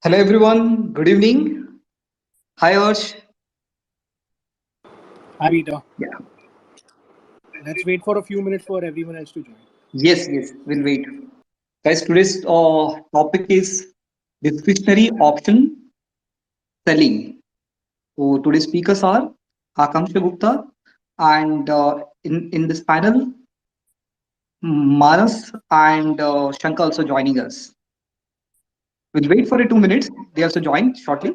Hello everyone, good evening. Hi Arsh. Hi, Peter. Yeah. Let's wait for a few minutes for everyone else to join. Yes, we'll wait. Guys, today's topic is discretionary option selling. So today's speakers are Akamsha Gupta and in this panel, Manas and Shankar also joining us. We'll wait for 2 minutes. They also joined shortly.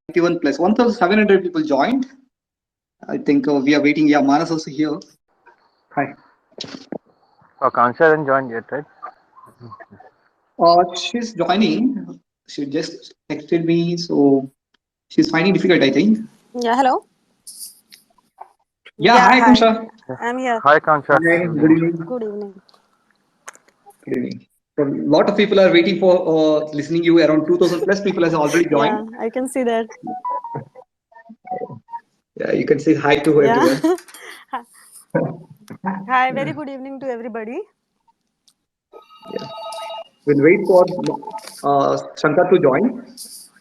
91 plus 1,700 people joined. I think we are waiting. Yeah, Manas also here. Hi. Akansha hasn't joined yet, right? She's joining. She just texted me, so she's finding difficult, I think. Yeah, hello. Yeah, Yeah, hi hi. Akamsha. I'm here. Hi, Akansha. Hi, Good good evening. evening. Good evening. Good evening. So, a lot of people are waiting for listening you. Around 2,000 plus people has already joined. Yeah, I can see that. Yeah, you can say hi to Yeah. everyone. Hi, very good evening to everybody. Yeah. We'll wait for Shankar to join,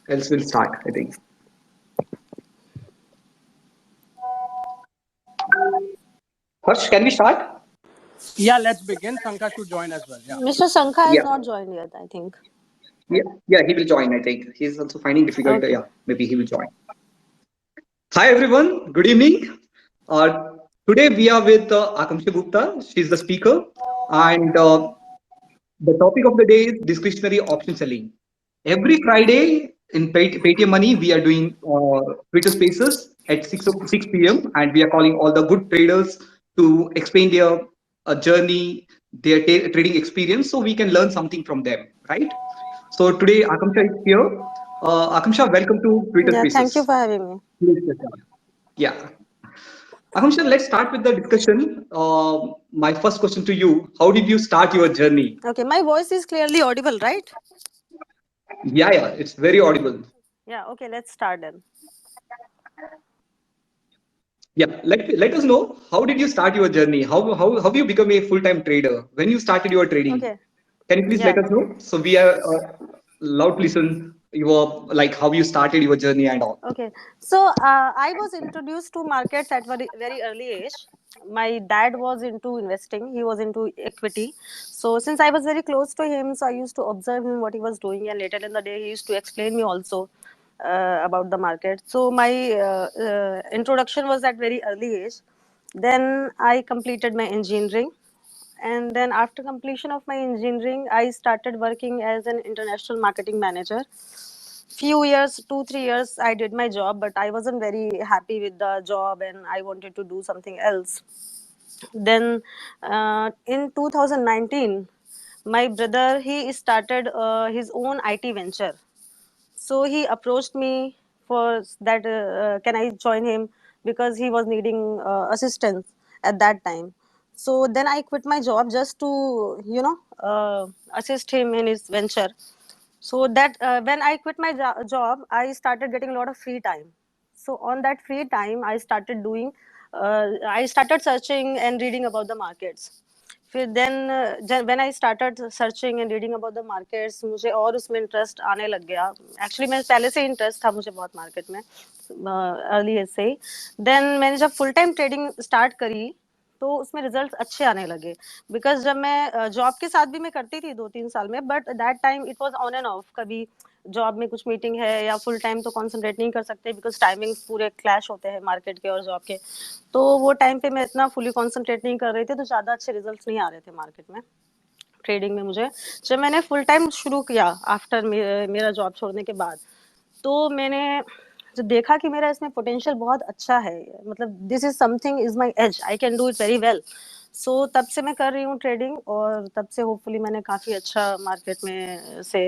else we'll start, I think. First, can we start? Yeah, let's begin. Sanka should join as well. Yeah. Mr. Shankha has Yeah. not joined yet, I think. Yeah, he will join, I think. He's also finding difficult. Okay. Yeah, maybe he will join. Hi everyone, good evening. Uh, Today we are with Akamsha Gupta. She's the speaker, and the topic of the day is discretionary option selling. Every Friday in Paytm Money, we are doing Twitter Spaces at 6 p.m. and we are calling all the good traders to explain their journey, their trading experience, so we can learn something from them, right? So today Akamsha is here. Akamsha, welcome to Twitter Yeah, thank you Spaces. for having me. Yeah. Akamsha, let's start with the discussion. My first question to you: how did you start your journey? Okay, my voice is clearly audible, right? Yeah, it's very audible. Yeah, okay, let's start then. Yeah, let us know how did you start your journey? How you become a full-time trader? When you started your trading? Okay, Can you please yeah. let us know? So we are loud to listen your like how you started your journey and all. Okay, so I was introduced to markets at very early age. My dad was into investing; he was into equity. So since I was very close to him, so I used to observe him what he was doing, and later in the day, he used to explain me also about the market. So my introduction was at very early age. Then I completed my engineering, and then after completion of my engineering, I started working as an international marketing manager. Few years, 2 3 years, I did my job, but I wasn't very happy with the job and I wanted to do something else. Then in 2019, my brother, he started his own IT venture. So he approached me for that, can I join him, because he was needing assistance at that time. So then I quit my job just to assist him in his venture. So that when I quit my job, I started getting a lot of free time. So on that free time, I started searching and reading about the markets. फिर then when I started searching and reading about the markets, मुझे और उसमें interest आने लग गया. Actually मैं पहले से इंटरेस्ट था मुझे बहुत मार्केट में, अर्ली एज से ही. देन मैंने जब फुल टाइम ट्रेडिंग स्टार्ट करी तो उसमें रिजल्ट अच्छे आने लगे. बिकॉज जब मैं जॉब के साथ भी मैं करती थी 2 3 साल में, but that time it was on end of. कभी जॉब में कुछ मीटिंग है या फुल टाइम तो कॉन्सेंट्रेट नहीं कर सकते, बिकॉज टाइमिंग्स पूरे क्लैश होते हैं मार्केट के और जॉब के. तो वो टाइम पे मैं इतना फुली कॉन्सेंट्रेट नहीं कर रही थी, तो ज़्यादा अच्छे रिजल्ट नहीं आ रहे थे मार्केट में, ट्रेडिंग में मुझे. जब मैंने फुल टाइम शुरू किया आफ्टर मेरा जॉब छोड़ने के बाद, तो मैंने जो देखा कि मेरा इसमें पोटेंशियल बहुत अच्छा है, मतलब this is something is my age, I can do it very well. So तब से मैं कर रही हूँ ट्रेडिंग, और तब से होपफुली मैंने काफ़ी अच्छा मार्केट में से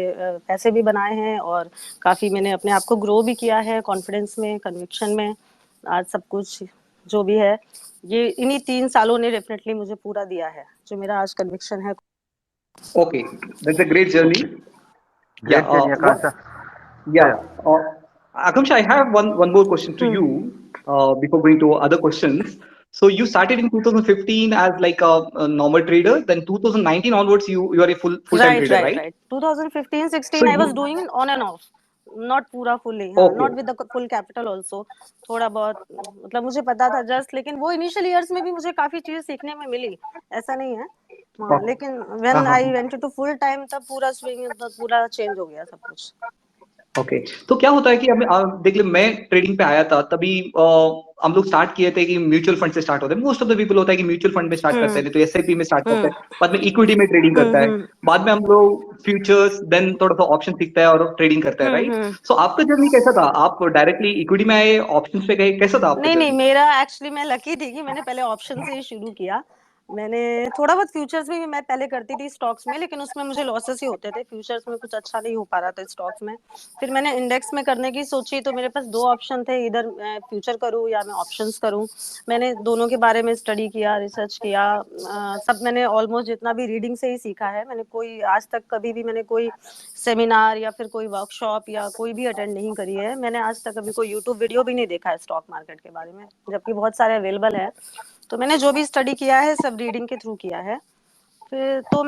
पैसे भी बनाए हैं, और काफ़ी मैंने अपने आप को ग्रो भी किया है, कॉन्फिडेंस में, कन्विक्शन में. आज सब कुछ जो भी है, ये इन्हीं 3 सालों ने डेफिनेटली मुझे पूरा दिया है, जो मेरा आज कन्विक्शन है. Okay, that's a great journey. Yeah. Great journey, Akansha. Yeah. Yeah. Akamsha, I have one more question to you before going to other questions. So you started in 2015 as like a normal trader. Then 2019 onwards, you are a full time Right, trader, right, right? right. 2015, So 16, I was doing on and off. Not पूरा fully, हाँ, okay. Not with the full capital also, थोड़ा बहुत मतलब मुझे पता था just, लेकिन वो इनिशियल ईयर्स में भी मुझे काफी चीजें सीखने में मिली, ऐसा नहीं है। हाँ, लेकिन हाँ व्हेन हाँ। I went to full time तब पूरा स्विंग, पूरा चेंज हो गया सब कुछ। ओके। तो क्या होता है कि देख ले, मैं ट्रेडिंग पे आया था तभी हम लोग स्टार्ट किए थे कि म्यूचुअल फंड से स्टार्ट होता है। मोस्ट ऑफ द पीपल होता है कि म्यूचुअल फंड में स्टार्ट करते हैं, तो एसआईपी में स्टार्ट करते हम्म हैं, बाद में इक्विटी में ट्रेडिंग करता है, हम्म बाद में हम लोग फ्यूचर्स, देन थोड़ा सा ऑप्शन सीखता है और ट्रेडिंग करता है, राइट? हम्म। सो आपका जर्नी कैसा था? आप डायरेक्टली इक्विटी में आए, ऑप्शन पे गए, कैसा था आपका नहीं नहीं, जर्नी? मेरा एक्चुअली मैं लकी थी कि मैंने पहले ऑप्शन से ही शुरू किया। मैंने थोड़ा बहुत फ्यूचर्स में भी मैं पहले करती थी स्टॉक्स में, लेकिन उसमें मुझे लॉसेस ही होते थे, फ्यूचर्स में कुछ अच्छा नहीं हो पा रहा था स्टॉक्स में। फिर मैंने इंडेक्स में करने की सोची, तो मेरे पास दो ऑप्शन थे, इधर मैं फ्यूचर करूँ या मैं ऑप्शंस करूँ। मैंने दोनों के बारे में स्टडी किया, रिसर्च किया, सब मैंने ऑलमोस्ट जितना भी रीडिंग से ही सीखा है। मैंने कोई आज तक कभी भी मैंने कोई सेमिनार या फिर कोई वर्कशॉप या कोई भी अटेंड नहीं करी है। मैंने आज तक अभी कोई यूट्यूब वीडियो भी नहीं देखा है स्टॉक मार्केट के बारे में, जबकि बहुत सारे अवेलेबल है। तो मैंने जो भी स्टडी किया है सब रीडिंग के थ्रू किया है। फिर तो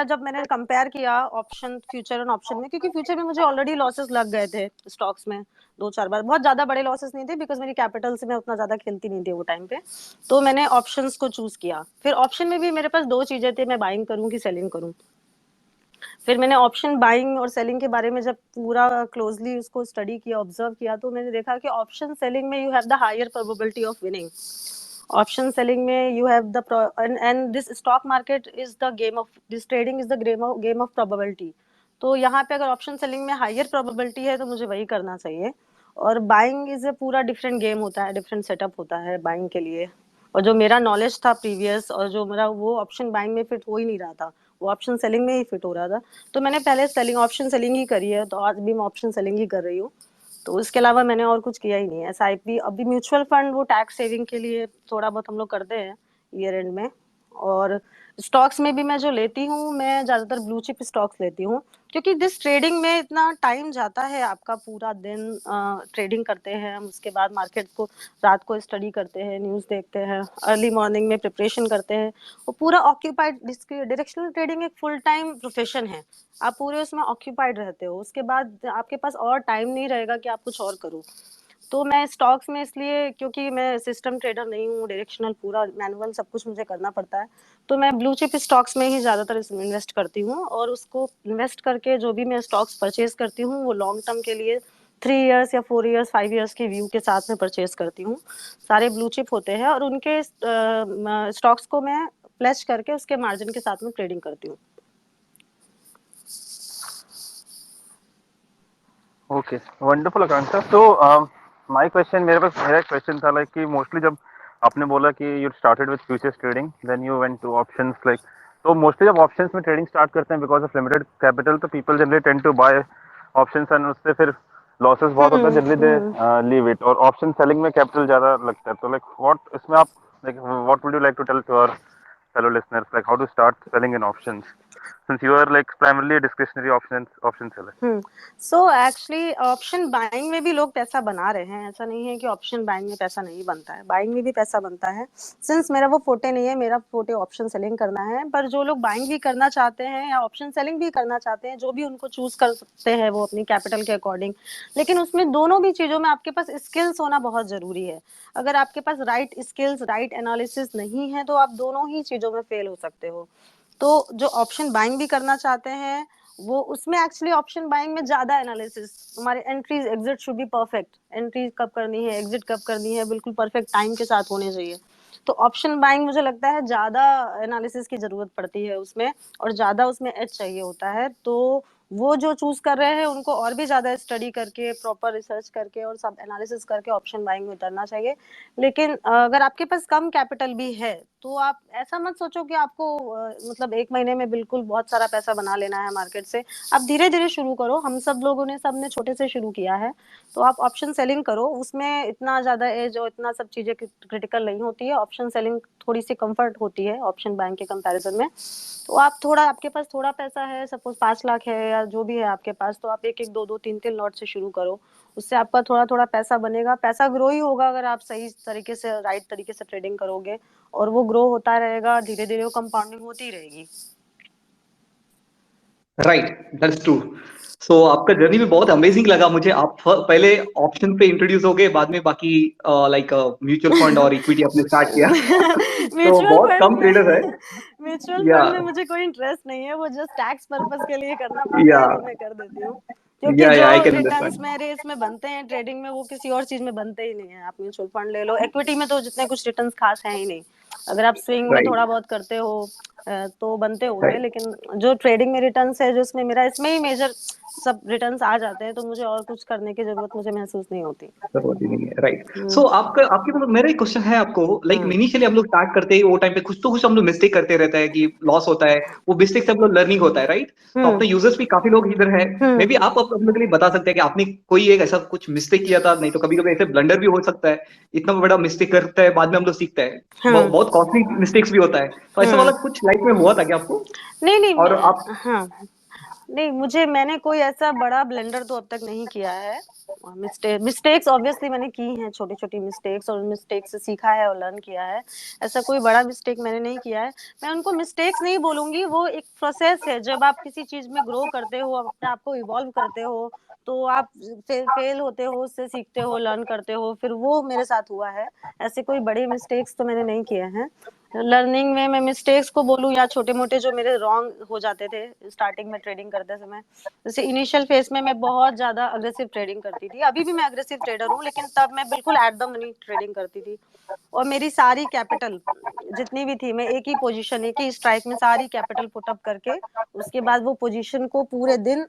जब मैंने कंपेयर किया ऑप्शन, फ्यूचर एंड ऑप्शन में, क्योंकि फ्यूचर में मुझे ऑलरेडी लॉसेस लग गए थे स्टॉक्स में, दो चार बार, बहुत ज्यादा बड़े लॉसेस नहीं थे, बिकॉज मेरी कैपिटल से मैं उतना ज्यादा खेलती नहीं थी वो टाइम पे। तो मैंने ऑप्शंस को चूज किया। फिर ऑप्शन में भी मेरे पास दो चीजें थी, मैं बाइंग करूँ कि सेलिंग करूँ। फिर मैंने ऑप्शन बाइंग और सेलिंग के बारे में जब पूरा क्लोजली उसको स्टडी किया, ऑब्जर्व किया, तो मैंने देखा कि ऑप्शन सेलिंग में you have the higher probability of winning. Option selling में you have the and this stock market is the game of, this trading is the game of probability. तो यहाँ पे अगर ऑप्शन सेलिंग में higher probability है तो मुझे वही करना चाहिए। और बाइंग इज ए पूरा डिफरेंट गेम होता है, डिफरेंट सेटअप होता है बाइंग के लिए। और जो मेरा नॉलेज था प्रीवियस, और जो मेरा वो ऑप्शन बाइंग में फिट हो ही नहीं रहा था, वो ऑप्शन सेलिंग में ही फिट हो रहा था। तो मैंने पहले सेलिंग, ऑप्शन सेलिंग ही करी है, तो आज भी मैं ऑप्शन सेलिंग ही कर रही हूँ। तो इसके अलावा मैंने और कुछ किया ही नहीं है। एसआईपी, अभी म्यूचुअल फंड वो टैक्स सेविंग के लिए थोड़ा बहुत हम लोग करते हैं ईयर एंड में। और स्टॉक्स में भी मैं जो लेती हूँ, मैं ज्यादातर ब्लू चिप स्टॉक्स लेती हूँ, क्योंकि दिस ट्रेडिंग में इतना टाइम जाता है आपका, पूरा दिन ट्रेडिंग करते हैं हम, उसके बाद मार्केट को रात को स्टडी करते हैं, न्यूज़ देखते हैं, अर्ली मॉर्निंग में प्रिपरेशन करते हैं, वो पूरा ऑक्यूपाइड। डायरेक्शनल ट्रेडिंग एक फुल टाइम प्रोफेशन है, आप पूरे उसमें ऑक्यूपाइड रहते हो, उसके बाद आपके पास और टाइम नहीं रहेगा कि आप कुछ और करो। तो मैं स्टॉक्स में इसलिए, क्योंकि मैं सिस्टम ट्रेडर नहीं हूँ, डायरेक्शनल पूरा मैनुअल सब कुछ मुझे करना पड़ता है, तो मैं ब्लू चिप स्टॉक्स में ही ज़्यादातर इन्वेस्ट करती हूँ। और उसको इन्वेस्ट करके जो भी मैं स्टॉक्स परचेज करती हूँ, वो लॉन्ग टर्म के लिए 3 इयर्स या 4 इयर्स 5 इयर्स की व्यू के साथ में परचेज करती हूँ। सारे ब्लू चिप होते हैं, और उनके स्टॉक्स को मैं प्लेस करके उसके मार्जिन के साथ में ट्रेडिंग करती हूँ। ओके, वंडरफुल आकांक्षा। तो माय क्वेश्चन, मेरा एक क्वेश्चन था लाइक कि मोस्टली जब आपने बोला कि you started with futures trading, then you went to options, like तो मोस्टली जब ऑप्शंस में ट्रेडिंग स्टार्ट करते हैं बिकॉज ऑफ लिमिटेड कैपिटल, तो people generally tend to buy options and उससे फिर लॉसेस बहुत होता है, जनरली दे लीव इट। और ऑप्शन सेलिंग में कैपिटल ज्यादा लगता है, तो लाइक व्हाट इसमें आप, like what would you like to tell to our fellow listeners, like how to start selling in options, since you are like primarily a discretionary option seller? So actually option buying में भी लोग पैसा बना रहे हैं, ऐसा नहीं है कि ऑप्शन बाइंग में पैसा नहीं बनता है, बाइंग में भी पैसा बनता है। सिंस मेरा वो फोटे नहीं है, मेरा फोटे ऑप्शन सेलिंग करना है, पर जो लोग बाइंग भी करना चाहते हैं या ऑप्शन सेलिंग भी करना चाहते हैं, जो भी उनको चूज कर सकते हैं वो अपनी कैपिटल के अकॉर्डिंग। लेकिन उसमें दोनों भी चीजों में आपके पास स्किल्स होना बहुत जरूरी है। अगर आपके पास राइट स्किल्स, राइट एनालिसिस नहीं है, तो आप दोनों ही चीजों में फेल हो सकते हो। तो जो ऑप्शन बाइंग भी करना चाहते हैं, वो उसमें एक्चुअली ऑप्शन बाइंग में ज्यादा एनालिसिस, हमारे entries exit should be perfect, entry कब करनी है, एग्जिट कब करनी है, बिल्कुल परफेक्ट टाइम के साथ होने चाहिए। तो ऑप्शन बाइंग मुझे लगता है ज्यादा एनालिसिस की जरूरत पड़ती है उसमें, और ज्यादा उसमें एज चाहिए होता है। तो वो जो चूज कर रहे हैं उनको और भी ज्यादा स्टडी करके, प्रॉपर रिसर्च करके और सब एनालिसिस करके ऑप्शन बाइंग में उतरना चाहिए। लेकिन अगर आपके पास कम कैपिटल भी है, तो आप ऐसा मत सोचो कि आपको मतलब एक महीने में बिल्कुल बहुत सारा पैसा बना लेना है मार्केट से। आप धीरे धीरे शुरू करो, हम सब लोगों ने, सबने छोटे से शुरू किया है। तो आप ऑप्शन सेलिंग करो, उसमें इतना ज्यादा एज और इतना सब चीजें क्रिटिकल नहीं होती है। ऑप्शन सेलिंग थोड़ी सी कंफर्ट होती है ऑप्शन बैंक के कंपैरिजन में। तो आप थोड़ा, आपके पास थोड़ा पैसा है, सपोज 5 लाख है या जो भी है आपके पास, तो आप एक एक दो दो तीन तीन लॉट से शुरू करो। उससे आपका थोड़ा थोड़ा पैसा बनेगा, पैसा ग्रो ही होगा अगर आप सही तरीके से, राइट तरीके से ट्रेडिंग करोगे, और वो ग्रो होता रहेगा, धीरे धीरे वो कंपाउंडिंग होती रहेगी। Right, that's true. सो आपका जर्नी भी बहुत अमेजिंग लगा मुझे। आप पहले ऑप्शन पे इंट्रोड्यूस हो गए, बाद में बाकी लाइक म्यूचुअल फंड और इक्विटी आपने स्टार्ट किया। तो म्यूचुअल बहुत फंड कम ट्रेडर है। में म्यूचुअल या फंड में मुझे कोई इंटरेस्ट नहीं है, वो जस्ट टैक्स पर्पस के लिए करना पड़ता या है तो मैं कर देती हूँ, क्योंकि जो आई कैन रिटर्न्स अंडरस्टैंड। मेरे इसमें बनते हैं ट्रेडिंग में वो किसी और चीज में बनते ही नहीं है। आप म्यूचुअल फंड ले लो, इक्विटी में तो जितने कुछ रिटर्न्स खास है ही नहीं। अगर आप स्विंग में राइट, थोड़ा बहुत करते हो तो बनते होंगे, राइट। लेकिन जो ट्रेडिंग में रिटर्न्स है, जो इसमें मेरा इसमें ही मेजर सब रिटर्न्स आ जाते हैं, तो मुझे और कुछ करने की जरूरत मुझे महसूस नहीं होती। जरूरत ही नहीं है, राइट। हम्म। सो आपका आपके मतलब मेरा एक क्वेश्चन है आपको, लाइक हम्म। इनिशियली हम लोग स्टार्ट करते हैं वो टाइम पे कुछ तो कुछ हम लोग मिस्टेक करते रहता है कि लॉस होता है, वो मिस्टेक से हम लोग लर्निंग होता है, राइट। तो हम्म। अपने यूजर्स भी काफी लोग इधर है, मे बी हम्म। आप हम लोग के लिए बता सकते हैं कि आपने कोई एक ऐसा कुछ मिस्टेक किया था, नहीं तो कभी कभी ऐसे ब्लंडर भी हो सकता है, इतना बड़ा मिस्टेक करता है बाद में हम लोग सीखते हैं, हाँ। बहुत कॉस्टली मिस्टेक्स भी होता है, तो ऐसा वाला हम्म। कुछ लाइफ में हुआ था क्या आपको? नहीं नहीं और आप हाँ, नहीं मैंने कोई ऐसा बड़ा ब्लेंडर तो अब तक नहीं किया है। मिस्टेक्स ऑब्वियसली मैंने की हैं, छोटी छोटी मिस्टेक्स, और मिस्टेक से सीखा है और लर्न किया है। ऐसा कोई बड़ा मिस्टेक मैंने नहीं किया है। मैं उनको मिस्टेक्स नहीं बोलूंगी, वो एक प्रोसेस है। जब आप किसी चीज में ग्रो करते हो, अपने आप को इवॉल्व करते हो, तो आप फेल होते हो, उससे सीखते हो, लर्न करते हो, फिर वो मेरे साथ हुआ है। ऐसे कोई बड़े मिस्टेक्स तो मैंने नहीं किए हैं। लर्निंग में मैं मिस्टेक्स को बोलूं या छोटे मोटे जो मेरे रॉन्ग हो जाते थे स्टार्टिंग में ट्रेडिंग करते समय, जैसे इनिशियल फेज में मैं बहुत ज्यादा अग्रेसिव ट्रेडिंग करती थी। अभी भी मैं अग्रेसिव ट्रेडर हूँ, लेकिन तब मैं बिल्कुल एट द मनी ट्रेडिंग करती थी, और मेरी सारी कैपिटल जितनी भी थी, मैं एक ही पोजीशन, एक ही स्ट्राइक में सारी कैपिटल पुटअप करके उसके बाद वो पोजीशन को पूरे दिन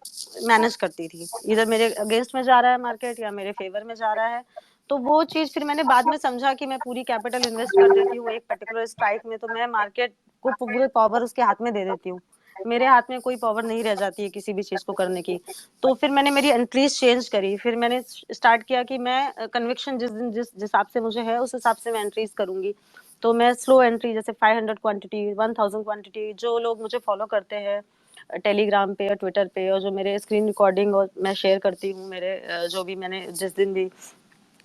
मैनेज करती थी। इधर मेरे अगेंस्ट में जा रहा है मार्केट या मेरे फेवर में जा रहा है, तो वो चीज फिर मैंने बाद में समझा कि मैं पूरी कैपिटल इन्वेस्ट कर देती हूँ एक पर्टिकुलर स्ट्राइक में, तो मैं मार्केट को पूरे पावर उसके हाथ में दे देती हूँ। मेरे हाथ में कोई पावर नहीं रह जाती है किसी भी चीज को करने की। तो फिर मैंने मेरी एंट्रीज चेंज करी, फिर मैंने स्टार्ट किया कि मैं कन्विक्शन जिस दिन जिस हिसाब से मुझे है उस हिसाब से मैं एंट्रीज करूंगी। तो मैं स्लो एंट्री, जैसे 500 क्वांटिटी, 1000 क्वांटिटी, जो लोग मुझे फॉलो करते हैं टेलीग्राम पे और ट्विटर पे, और जो मेरे स्क्रीन रिकॉर्डिंग और मैं शेयर करती हूँ, मेरे जो भी मैंने जिस दिन भी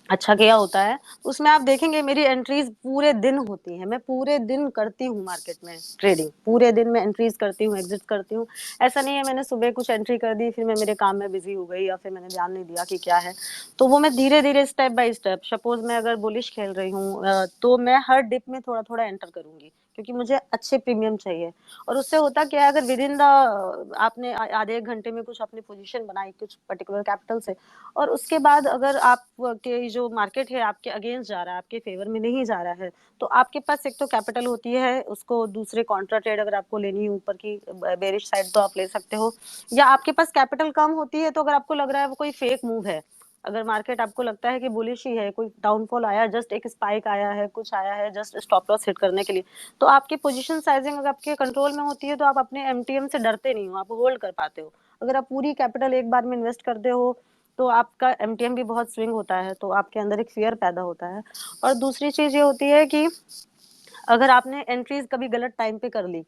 अच्छा किया होता है, उसमें आप देखेंगे मेरी एंट्रीज पूरे दिन होती हैं। मैं पूरे दिन करती हूँ मार्केट में ट्रेडिंग, पूरे दिन मैं एंट्रीज करती हूँ, एग्जिट करती हूँ। ऐसा नहीं है मैंने सुबह कुछ एंट्री कर दी फिर मैं मेरे काम में बिजी हो गई या फिर मैंने ध्यान नहीं दिया कि क्या है। तो वो मैं धीरे धीरे स्टेप बाय स्टेप, सपोज मैं अगर बुलिश खेल रही हूँ तो मैं हर डिप में थोड़ा थोड़ा एंटर करूंगी, क्योंकि मुझे अच्छे प्रीमियम चाहिए। और उससे होता क्या है, अगर विद इन द आपने आधे एक घंटे में कुछ अपनी पोजीशन बनाई कुछ पर्टिकुलर कैपिटल से, और उसके बाद अगर आप के जो मार्केट है आपके अगेंस्ट जा रहा है, आपके फेवर में नहीं जा रहा है, तो आपके पास एक तो कैपिटल होती है, उसको दूसरे कॉन्ट्रा ट्रेड अगर आपको लेनी है ऊपर की बेरिश साइड तो आप ले सकते हो, या आपके पास कैपिटल कम होती है तो अगर आपको लग रहा है वो कोई फेक मूव है, अगर मार्केट आपको लगता है कि बुलिश ही है, कोई डाउनफॉल आया, जस्ट एक स्पाइक आया है, कुछ आया है जस्ट स्टॉप लॉस हिट करने के लिए, तो आपकी पोजीशन साइजिंग अगर आपके कंट्रोल में होती है तो आप अपने एमटीएम से डरते नहीं हो, आप होल्ड कर पाते हो। अगर आप पूरी कैपिटल एक बार में इन्वेस्ट करते हो तो आपका एमटीएम भी बहुत स्विंग होता है, तो आपके अंदर एक फियर पैदा होता है। और दूसरी चीज ये होती है कि अगर आपने एंट्रीज कभी गलत टाइम पे कर ली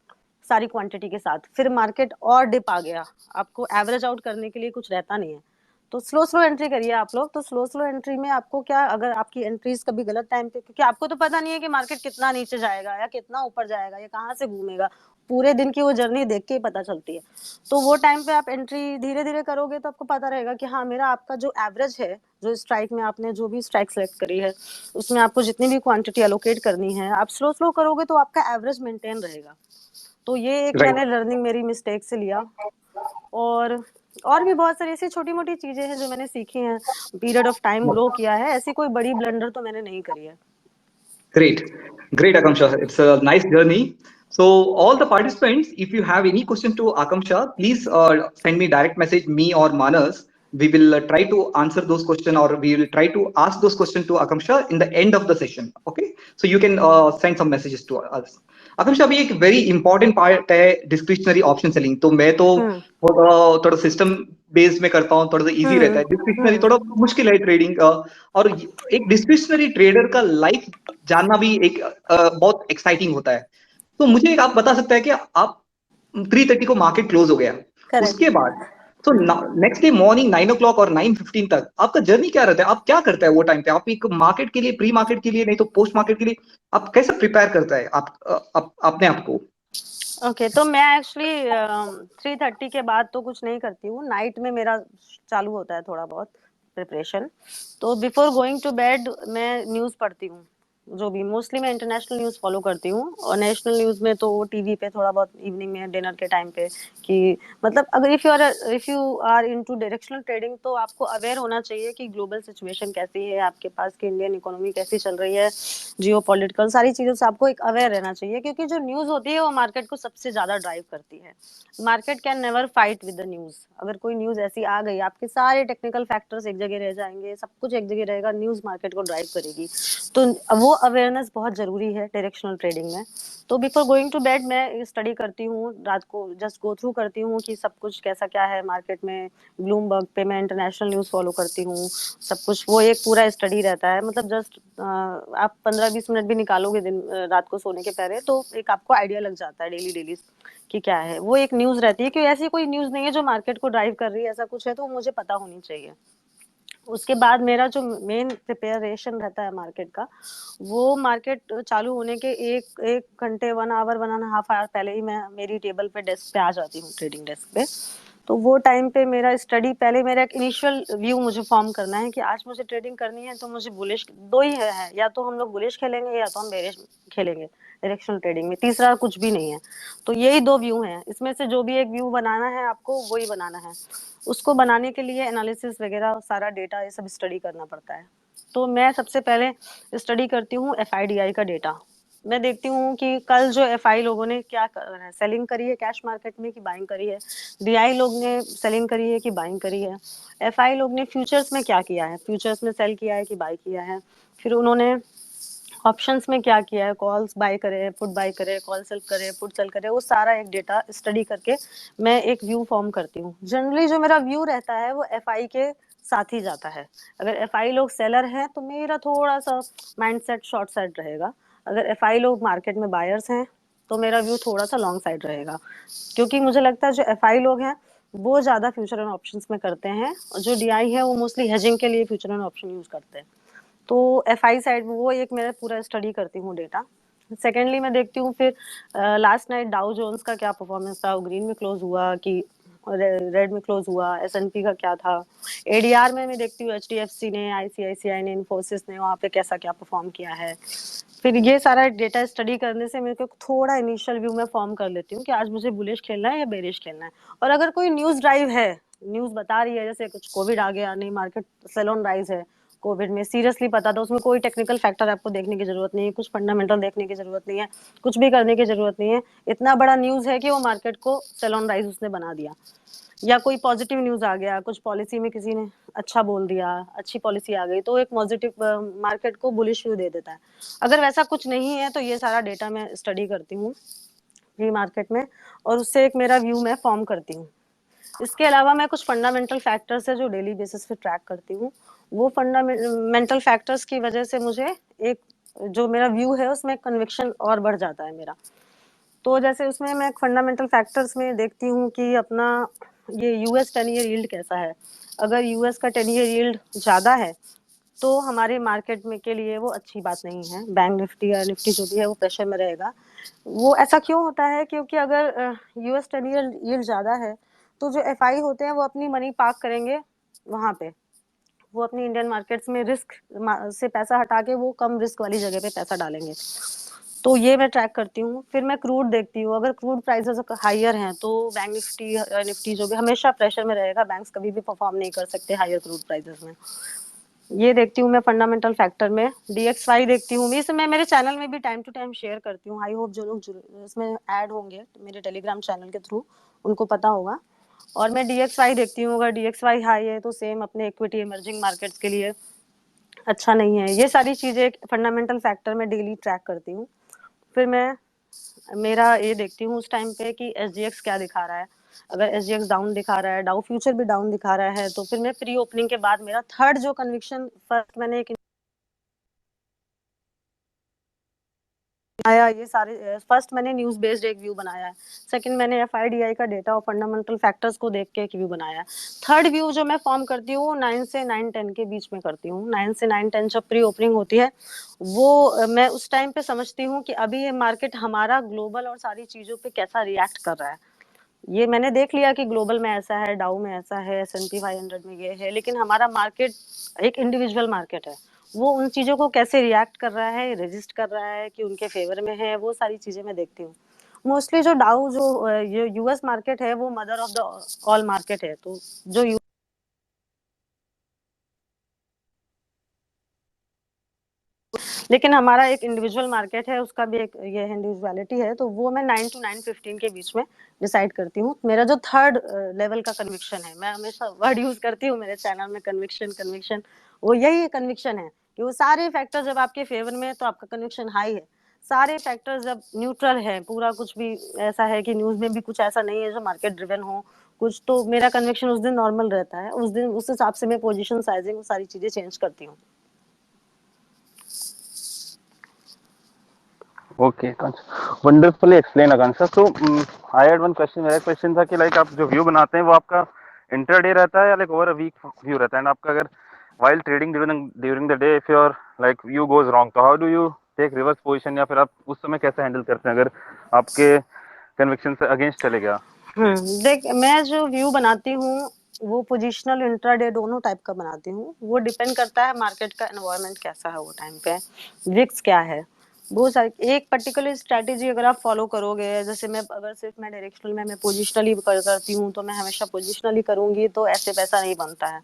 सारी क्वांटिटी के साथ, फिर मार्केट और डिप आ गया, आपको एवरेज आउट करने के लिए कुछ रहता नहीं है, तो स्लो स्लो एंट्री करिए आप लोग। तो स्लो स्लो एंट्री में आपको क्या, अगर आपकी एंट्रीज कभी गलत टाइम पे, क्योंकि आपको तो पता नहीं है कि मार्केट कितना नीचे जाएगा या कितना ऊपर जाएगा या कहाँ से घूमेगा, पूरे दिन की वो जर्नी देख के ही पता चलती है। तो वो टाइम पे आप एंट्री धीरे धीरे करोगे तो आपको पता रहेगा कि हाँ, मेरा आपका जो एवरेज है, जो स्ट्राइक में आपने जो भी स्ट्राइक सेलेक्ट करी है उसमें आपको जितनी भी क्वांटिटी एलोकेट करनी है, आप स्लो स्लो करोगे तो आपका एवरेज मेंटेन रहेगा। तो ये एक राइट। मैंने लर्निंग मेरी मिस्टेक से लिया। और भी बहुत सारी ऐसी छोटी मोटी चीजें हैं जो मैंने सीखी हैं, पीरियड ऑफ टाइम ग्रो किया है, ऐसी कोई बड़ी ब्लंडर तो मैंने नहीं करी है। Great, great, Akamsha. It's a nice journey. So, all the participants, if you have any question to Akamsha, please send me direct message, me or Manas. We will try to answer those questions, or we will try to ask those questions to Akamsha in the end of the session. Okay, so you can send some messages to us. Akamsha, अभी एक very important part है discretionary option selling. तो मैं तो थोड़ा system based में करता हूँ, थोड़ा सा इजी रहता है, डिस्क्रिशनरी थोड़ा मुश्किल है ट्रेडिंग। और एक डिस्क्रिशनरी ट्रेडर का लाइफ जानना भी एक बहुत एक्साइटिंग होता है। तो मुझे एक आप बता सकते हैं कि आप 3:30 को मार्केट क्लोज हो गया, उसके बाद तो नेक्स्ट डे मॉर्निंग 9 o'clock और 9:15 तक आपका जर्नी क्या रहता है? आप क्या करता है वो टाइम पे? आप एक मार्केट के लिए, प्री मार्केट के लिए, नहीं तो पोस्ट मार्केट के लिए आप कैसे प्रिपेयर करता है आप अपने आप को? ओके, तो मैं एक्चुअली 3:30 के बाद तो कुछ नहीं करती हूँ, नाइट में मेरा चालू होता है थोड़ा बहुत प्रिपरेशन। तो बिफोर गोइंग टू बेड मैं न्यूज़ पढ़ती हूँ, जो भी मोस्टली मैं इंटरनेशनल न्यूज़ फॉलो करती हूँ, और नेशनल न्यूज़ में तो टीवी पे थोड़ा बहुत इवनिंग में डिनर के टाइम पे, कि मतलब अगर if you are into directional trading तो आपको अवेयर होना चाहिए कि ग्लोबल सिचुएशन कैसी है आपके पास, कि इंडियन इकोनॉमी कैसी चल रही है, जियो पॉलिटिकल सारी चीज़ों से आपको एक अवेयर रहना चाहिए, क्योंकि जो न्यूज़ होती है वो मार्केट को सबसे ज़्यादा ड्राइव करती है। Market can never fight with the news. अगर कोई न्यूज़ ऐसी आ गई, आपके सारे टेक्निकल फैक्टर्स एक जगह रह जाएंगे, सब कुछ एक जगह रहेगा, न्यूज़ मार्केट को ड्राइव करेगी। तो वो अवेयरनेस बहुत ज़रूरी है डायरेक्शनल ट्रेडिंग में। तो बिफोर गोइंग टू बेड मैं स्टडी करती हूँ, रात को जस्ट गो थ्रू करती हूँ कि सब कुछ कैसा क्या है मार्केट में। ब्लूमबर्ग पे मैं इंटरनेशनल न्यूज़ फॉलो करती हूँ, सब कुछ वो एक पूरा स्टडी रहता है। मतलब जस्ट आप 15-20 मिनट भी निकालोगे दिन रात को सोने के पहले, तो एक आपको आइडिया लग जाता है डेली डेली कि क्या है। वो एक न्यूज़ रहती है कि ऐसी कोई न्यूज़ नहीं है जो मार्केट को ड्राइव कर रही है, ऐसा कुछ है तो मुझे पता होनी चाहिए। उसके बाद मेरा जो मेन प्रिपरेशन रहता है मार्केट का, वो मार्केट चालू होने के एक घंटे 1 आवर 1.5 आवर पहले ही मैं मेरी टेबल पे डेस्क पे आ जाती हूँ, ट्रेडिंग डेस्क पे। तो वो टाइम पे मेरा स्टडी, पहले मेरा एक इनिशियल व्यू मुझे फॉर्म करना है कि आज मुझे ट्रेडिंग करनी है, तो मुझे बुलिश दो ही है, या तो हम लोग बुलिश खेलेंगे या तो हम बेरिश खेलेंगे डायरेक्शनल ट्रेडिंग में, तीसरा कुछ भी नहीं है। तो यही दो व्यू हैं, इसमें से जो भी एक व्यू बनाना है आपको वही बनाना है। उसको बनाने के लिए एनालिसिस वगैरह सारा डेटा ये सब स्टडी करना पड़ता है। तो मैं सबसे पहले स्टडी करती हूँ FIDI का डेटा। मैं देखती हूँ कि कल जो FI लोगों ने क्या है, सेलिंग करी है कैश मार्केट में कि बाइंग करी है, DI लोग ने सेलिंग करी है कि बाइंग करी है, FI लोग ने फ्यूचर्स में क्या किया है, फ्यूचर्स में सेल किया है कि बाई किया है, फिर उन्होंने ऑप्शंस में क्या किया है, कॉल्स बाय करे, पुट बाय करे, कॉल सेल करे, पुट सेल करे, वो सारा एक डेटा स्टडी करके मैं एक व्यू फॉर्म करती हूँ। जनरली जो मेरा व्यू रहता है वो FI के साथ ही जाता है। अगर FI लोग सेलर हैं तो मेरा थोड़ा सा माइंडसेट शॉर्ट साइड रहेगा, अगर FI लोग मार्केट में बायर्स हैं तो मेरा व्यू थोड़ा सा लॉन्ग साइड रहेगा, क्योंकि मुझे लगता है जो FI लोग हैं वो ज़्यादा फ्यूचर एंड ऑप्शंस में करते हैं, और जो DI है वो मोस्टली हेजिंग के लिए फ्यूचर एंड ऑप्शन यूज करते हैं। तो FI साइड वो एक मेरा पूरा स्टडी करती हूँ डेटा। सेकेंडली मैं देखती हूँ फिर लास्ट नाइट डाउ जोन्स का क्या परफॉर्मेंस था, वो ग्रीन में क्लोज हुआ कि रेड में क्लोज हुआ, S&P का क्या था। ADR में मैं देखती हूँ HDFC ने, ICICI ने, इन्फोसिस ने वहाँ पे कैसा क्या परफॉर्म किया है। फिर ये सारा डेटा स्टडी करने से मेरे को थोड़ा इनिशियल व्यू में फॉर्म कर लेती हूँ कि आज मुझे बुलिश खेलना है या बेरिश खेलना है। और अगर कोई न्यूज़ ड्राइव है, न्यूज़ बता रही है जैसे कुछ कोविड आ गया, नहीं मार्केट सेल ऑन राइज है, कोविड में सीरियसली पता था, उसमें कोई टेक्निकल फैक्टर आपको देखने की जरूरत नहीं है, कुछ फंडामेंटल देखने की जरूरत नहीं है, कुछ भी करने की जरूरत नहीं है, इतना बड़ा न्यूज़ है कि वो मार्केट को सेल ऑन राइज उसने बना दिया। या कोई पॉजिटिव न्यूज़ आ गया, कुछ पॉलिसी में किसी ने अच्छा बोल दिया, अच्छी पॉलिसी आ गई, तो एक पॉजिटिव मार्केट को बुलिश व्यू दे देता है। अगर वैसा कुछ नहीं है तो ये सारा डेटा मैं स्टडी करती हूँ प्री मार्केट में, और उससे एक मेरा व्यू मैं फॉर्म करती हूँ। इसके अलावा मैं कुछ फंडामेंटल फैक्टर्स है जो डेली बेसिस पे ट्रैक करती हूँ। वो फंडामेंटल फैक्टर्स की वजह से मुझे एक जो मेरा व्यू है उसमें कन्विक्शन और बढ़ जाता है मेरा। तो जैसे उसमें मैं फंडामेंटल फैक्टर्स में देखती हूँ कि अपना ये US 10 ईयर यील्ड कैसा है। अगर US का 10 ईयर यील्ड ज़्यादा है तो हमारे मार्केट में के लिए वो अच्छी बात नहीं है, बैंक निफ्टी या निफ्टी जो भी है वो प्रेशर में रहेगा। वो ऐसा क्यों होता है, क्योंकि अगर US 10 ईयर यील्ड ज़्यादा है तो जो FI होते हैं वो अपनी मनी पार्क करेंगे वहाँ पे, वो अपनी इंडियन मार्केट्स में रिस्क से पैसा हटा के वो कम रिस्क वाली जगह पे पैसा डालेंगे। तो ये मैं ट्रैक करती हूँ। फिर मैं क्रूड देखती हूँ, अगर क्रूड प्राइसेस हाइयर हैं तो बैंक निफ्टी निफ्टी जो भी हमेशा प्रेशर में रहेगा, बैंक्स कभी भी परफॉर्म नहीं कर सकते हाइयर क्रूड प्राइसेस में। ये देखती हूँ मैं फंडामेंटल फैक्टर में। DXY देखती हूँ, इसे मैं मेरे चैनल में भी टाइम टू टाइम शेयर करती हूँ। आई होप जो लोग इसमें ऐड होंगे मेरे टेलीग्राम चैनल के थ्रू उनको पता होगा। और मैं DXY देखती हूँ, अगर DXY हाई है तो सेम अपने इक्विटी इमर्जिंग मार्केट्स के लिए अच्छा नहीं है। ये सारी चीज़ें फंडामेंटल फैक्टर में डेली ट्रैक करती हूँ। फिर मैं मेरा ये देखती हूँ उस टाइम पे कि SGX क्या दिखा रहा है। अगर SGX डाउन दिखा रहा है, डाउ फ्यूचर भी डाउन दिखा रहा है, तो फिर मैं प्री ओपनिंग के बाद मेरा थर्ड जो कन्विक्शन, फर्स्ट मैंने एक आया ये सारे। फर्स्ट मैंने न्यूज बेस्ड एक व्यू बनाया है, सेकंड मैंने एफआईडीआई का डेटा और फंडामेंटल फैक्टर्स को देख के एक व्यू बनाया है, थर्ड व्यू जो मैं फॉर्म करती हूँ 9 से 9-10 के बीच में करती हूँ। 9 से 9-10 जब प्री ओपनिंग होती है वो मैं उस टाइम पे समझती हूँ कि अभी ये मार्केट हमारा ग्लोबल और सारी चीजों पे कैसा रिएक्ट कर रहा है। ये मैंने देख लिया कि ग्लोबल में ऐसा है, डाउ में ऐसा है, S&P 500 में ये है, लेकिन हमारा मार्केट एक इंडिविजुअल मार्केट है, वो उन चीजों को कैसे रिएक्ट कर रहा है, रेजिस्ट कर रहा है कि उनके फेवर में है, वो सारी चीजें मैं देखती हूँ। मोस्टली जो डाउ जो यूएस मार्केट है वो mother of the all market है, तो जो लेकिन हमारा एक इंडिविजुअल मार्केट है, उसका भी एक ये इंडिविजुअलिटी है, तो वो मैं 9 to 9:15 के बीच में डिसाइड करती हूँ। मेरा जो थर्ड लेवल का कन्विक्शन है, मैं हमेशा वर्ड यूज करती हूँ मेरे चैनल में, कन्विक्शन कन्विक्शन, वो यही कन्विक्शन है कि वो सारे फैक्टर जब आपके फेवर में है तो आपका कन्विक्शन हाई है, सारे फैक्टर जब न्यूट्रल है, पूरा कुछ भी ऐसा है कि न्यूज में भी कुछ ऐसा नहीं है जो मार्केट ड्रिवन हो कुछ, तो मेरा कन्विक्शन उस दिन नॉर्मल रहता है, उस दिन उस हिसाब से मैं पोजीशन साइजिंग सारी चीजें चेंज करती हूँ। Okay, wonderfully explain Akanksha. So I had one question, मेरा क्वेश्चन था कि लाइक आप जो व्यू बनाते हैं वो आपका इंटरडे रहता है या like over a week view रहता है, एंड आपका अगर while trading during the day if your like view goes wrong, तो how do you take reverse position, या फिर आप उस समय कैसे हैंडल करते हैं अगर आपके कन्विक्शन से अगेंस्ट चले गया? देख, मैं जो व्यू बनाती हूँ वो पोजिशनल इंट्राडे दोनों टाइप का बनाती हूँ, वो डिपेंड करता है मार्केट का एनवायरनमेंट कैसा है वो टाइम पे, विक्स क्या है, वो सारी एक पर्टिकुलर स्ट्रेटेजी अगर आप फॉलो करोगे, जैसे मैं अगर सिर्फ मैं डायरेक्शनल में मैं पोजिशनली करती हूँ तो मैं हमेशा पोजिशनली करूंगी तो ऐसे पैसा नहीं बनता है,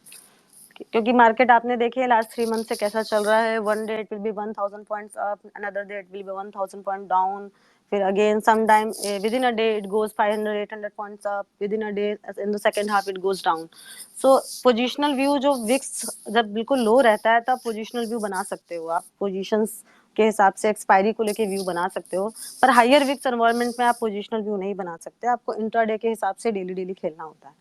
क्योंकि मार्केट आपने देखी है लास्ट 3 मंथ से कैसा चल रहा है। One day it will be 1000 points up, another day it will be 1000 point down, फिर again some time within a day it goes 500-800 points up, within a day in the second half it goes down. So positional view जो VIX जब बिल्कुल लो रहता है तब positional view बना सकते हो आप, पोजिशंस के हिसाब से एक्सपायरी को लेके व्यू बना सकते हो, पर हायर विक्स एनवायरनमेंट में आप पोजिशनल व्यू नहीं बना सकते, आपको इंट्राडे के हिसाब से डेली डेली खेलना होता है।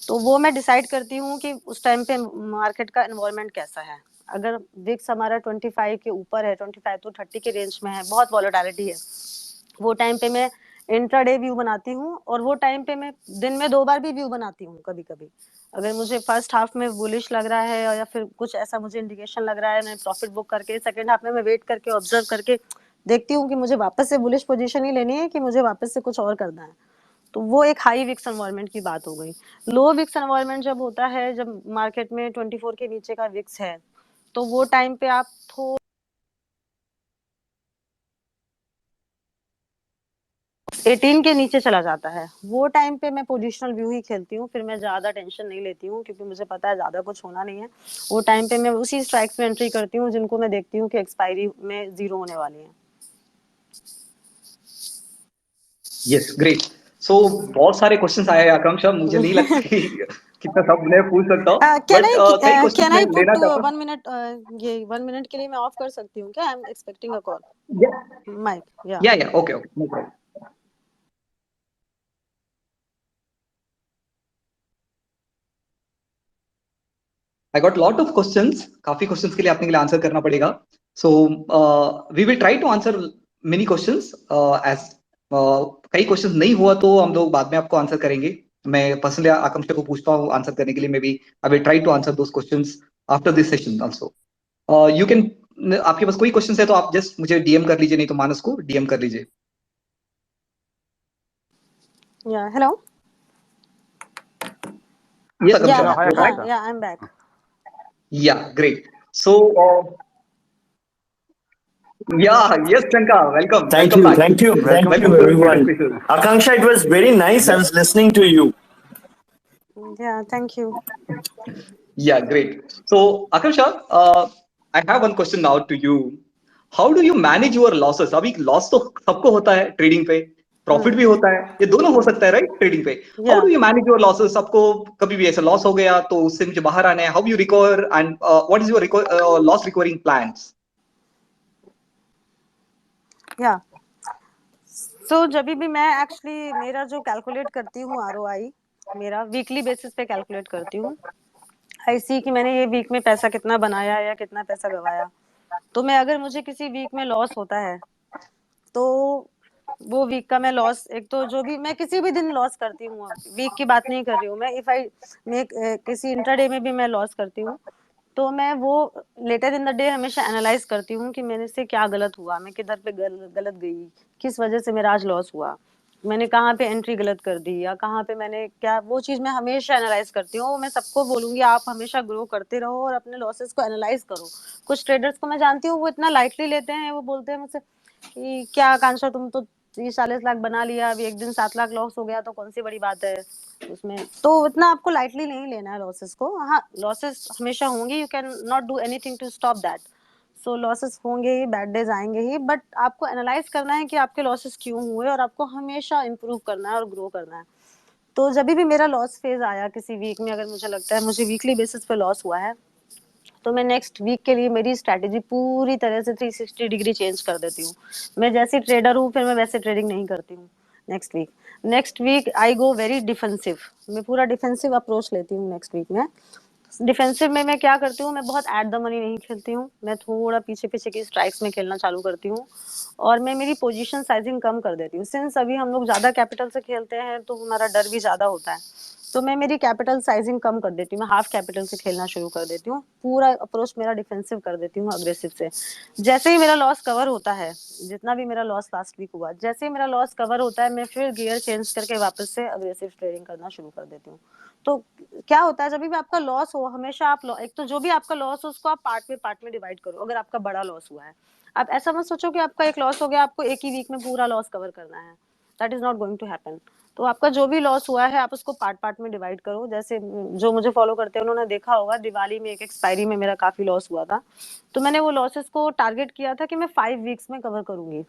तो वो मैं डिसाइड करती हूँ कि उस टाइम पे मार्केट का एनवायरनमेंट कैसा है। अगर विक्स हमारा 25 के ऊपर है, 25 to 30 के रेंज में है, बहुत वॉलेटिलिटी है, वो टाइम पे मैं इंट्राडे व्यू बनाती हूँ, और वो टाइम पे मैं दिन में 2 बार भी व्यू बनाती हूँ कभी कभी। अगर मुझे फर्स्ट हाफ में बुलिश लग रहा है या फिर कुछ ऐसा मुझे इंडिकेशन लग रहा है, मैं प्रॉफिट बुक करके सेकंड हाफ में मैं वेट करके ऑब्जर्व करके देखती हूँ कि मुझे वापस से बुलिश पोजीशन ही लेनी है कि मुझे वापस से कुछ और करना है, तो वो एक हाई विक्स एनवायरनमेंट की बात हो गई। लो विक्स एनवायरनमेंट जब होता है, जब मार्केट में 24 के नीचे का विक्स है, तो वो टाइम पे आप 18 के नीचे चला जाता है, वो टाइम पे मैं पोजिशनल व्यू ही खेलती हूँ, फिर मैं ज्यादा टेंशन नहीं लेती हूँ क्योंकि मुझे पता है ज्यादा कुछ होना नहीं है। वो टाइम पे मैं उसी स्ट्राइक्स में एंट्री करती हूँ जिनको मैं देखती हूँ कि एक्सपायरी में जीरो होने वाली है। Yes, great. सो बहुत सारे क्वेश्चंस आए हैं आकांक्षा, मुझे नहीं लगता कि कितना सब मैं पूछ सकता हूँ, बट कई क्वेश्चंस कैन मैं आई लेना पुट चाहता 1 मिनट, ये 1 मिनट के लिए मैं ऑफ कर सकती हूँ क्या? I am expecting a call हूँ। Mic. Yeah yeah okay okay, no problem. I got lot of questions, काफी क्वेश्चंस के लिए आपने के लिए आंसर करना पड़ेगा। So we will try to answer many questions as कई क्वेश्चंस नहीं हुआ तो हम लोग बाद में आपको आंसर करेंगे। मैं पर्सनली आकांक्षा को पूछता हूँ आंसर करने के लिए, maybe I will try to answer those questions after this session also. You can, आपके पास कोई क्वेश्चंस है तो आप जस्ट मुझे डीएम कर लीजिए, नहीं तो मानस को डीएम कर लीजिए। Hello. Yes, Akamsha. Hi, You're back. Akansha. Yeah, I'm back. Yeah, great. So, yeah, yes, Shankar, welcome, Thank welcome you, back. thank you, thank Welcome you, to everyone. Twitter Spaces. Akanksha, it was very nice. I was listening to you. Yeah, thank you. Yeah, great. So, Akansha, I have one question now to you. How do you manage your losses? अभी loss तो सबको होता है trading पे, profit भी होता है, ये दोनों हो सकता है राइट ट्रेडिंग पे। How do you manage your losses? सबको कभी भी ऐसा लॉस हो गया तो उससे मुझे बाहर आना है, how you recover and what is your loss recovering plans? या सो जब भी मैं एक्चुअली मेरा जो कैलकुलेट करती हूँ आरओआई, मेरा वीकली बेसिस पे कैलकुलेट करती हूँ। आई सी कि मैंने ये वीक में पैसा कितना बनाया या कितना पैसा गवाया। तो मैं अगर मुझे किसी वीक में लॉस होता है तो वो वीक का मैं लॉस, एक तो जो भी मैं किसी भी दिन लॉस करती हूँ, वीक की बात नहीं कर रही हूँ मैं, इफ आई मेक किसी इंट्राडे में भी मैं लॉस करती हूँ, तो मैं वो लेटर इन द डे हमेशा एनालाइज करती हूँ कि मेरे से क्या गलत हुआ, मैं किधर पे गलत गई, किस वजह से मेरा आज लॉस हुआ, मैंने कहाँ पे एंट्री गलत कर दी, या कहाँ पे मैंने क्या, वो चीज़ मैं हमेशा एनालाइज करती हूँ। मैं सबको बोलूँगी आप हमेशा ग्रो करते रहो और अपने लॉसेस को एनालाइज करो। कुछ ट्रेडर्स को मैं जानती हूँ वो इतना लाइटली लेते हैं, वो बोलते हैं मुझसे कि क्या आकांक्षा तुम तो 30-40 लाख बना लिया, अभी एक दिन 7 लाख लॉस हो गया तो कौन सी बड़ी बात है उसमें। तो इतना आपको लाइटली नहीं लेना है लॉसेस को। हाँ, लॉसेस हमेशा होंगे, you can not do anything to stop that. So losses होंगे ही, बैड डेज आएंगे ही, बट आपको एनालाइज करना है कि आपके लॉसेस क्यों हुए और आपको हमेशा इंप्रूव करना है और ग्रो करना है। तो जब भी मेरा लॉस फेज आया किसी वीक में, अगर मुझे लगता है मुझे वीकली बेसिस पे लॉस हुआ है, तो मैं नेक्स्ट वीक के लिए मेरी स्ट्रैटेजी पूरी तरह से 360 डिग्री चेंज कर देती हूँ। मैं जैसी ट्रेडर हूँ फिर मैं वैसे ट्रेडिंग नहीं करती हूँ। Next week I go very defensive, मैं पूरा डिफेंसिव अप्रोच लेती हूँ नेक्स्ट वीक में। डिफेंसिव में मैं क्या करती हूँ, मैं बहुत एट द मनी नहीं खेलती हूँ, मैं थोड़ा पीछे पीछे की स्ट्राइक्स में खेलना चालू करती हूँ, और मैं मेरी पोजीशन साइजिंग कम कर देती हूँ। सिंस अभी हम लोग ज़्यादा कैपिटल से खेलते हैं तो हमारा डर भी ज़्यादा होता है, तो मैं मेरी कैपिटल साइजिंग कम कर देती हूँ, मैं हाफ कैपिटल से खेलना शुरू कर देती हूँ, पूरा अप्रोच मेरा डिफेंसिव कर देती हूँ, अग्रेसिव से। जैसे ही मेरा लॉस कवर होता है, जितना भी मेरा लॉस लास्ट वीक हुआ, जैसे ही मेरा लॉस कवर होता है, मैं फिर गियर चेंज करके वापस से अग्रेसिव ट्रेडिंग करना शुरू कर देती हूँ। तो क्या होता है, जब भी आपका लॉस हो, हमेशा आप एक तो जो भी आपका लॉस हो उसको आप पार्ट में डिवाइड करो। अगर आपका बड़ा लॉस हुआ है, आप ऐसा मत सोचो कि आपका एक लॉस हो गया आपको एक ही वीक में पूरा लॉस कवर करना है, that is not going to happen. तो आपका जो भी लॉस हुआ है आप उसको पार्ट में डिवाइड करो। जैसे जो मुझे फॉलो करते हैं उन्होंने देखा होगा, दिवाली में एक एक्सपायरी में मेरा काफी लॉस हुआ था, तो मैंने वो लॉसेस को टारगेट किया था कि मैं 5 वीक्स में कवर करूंगी,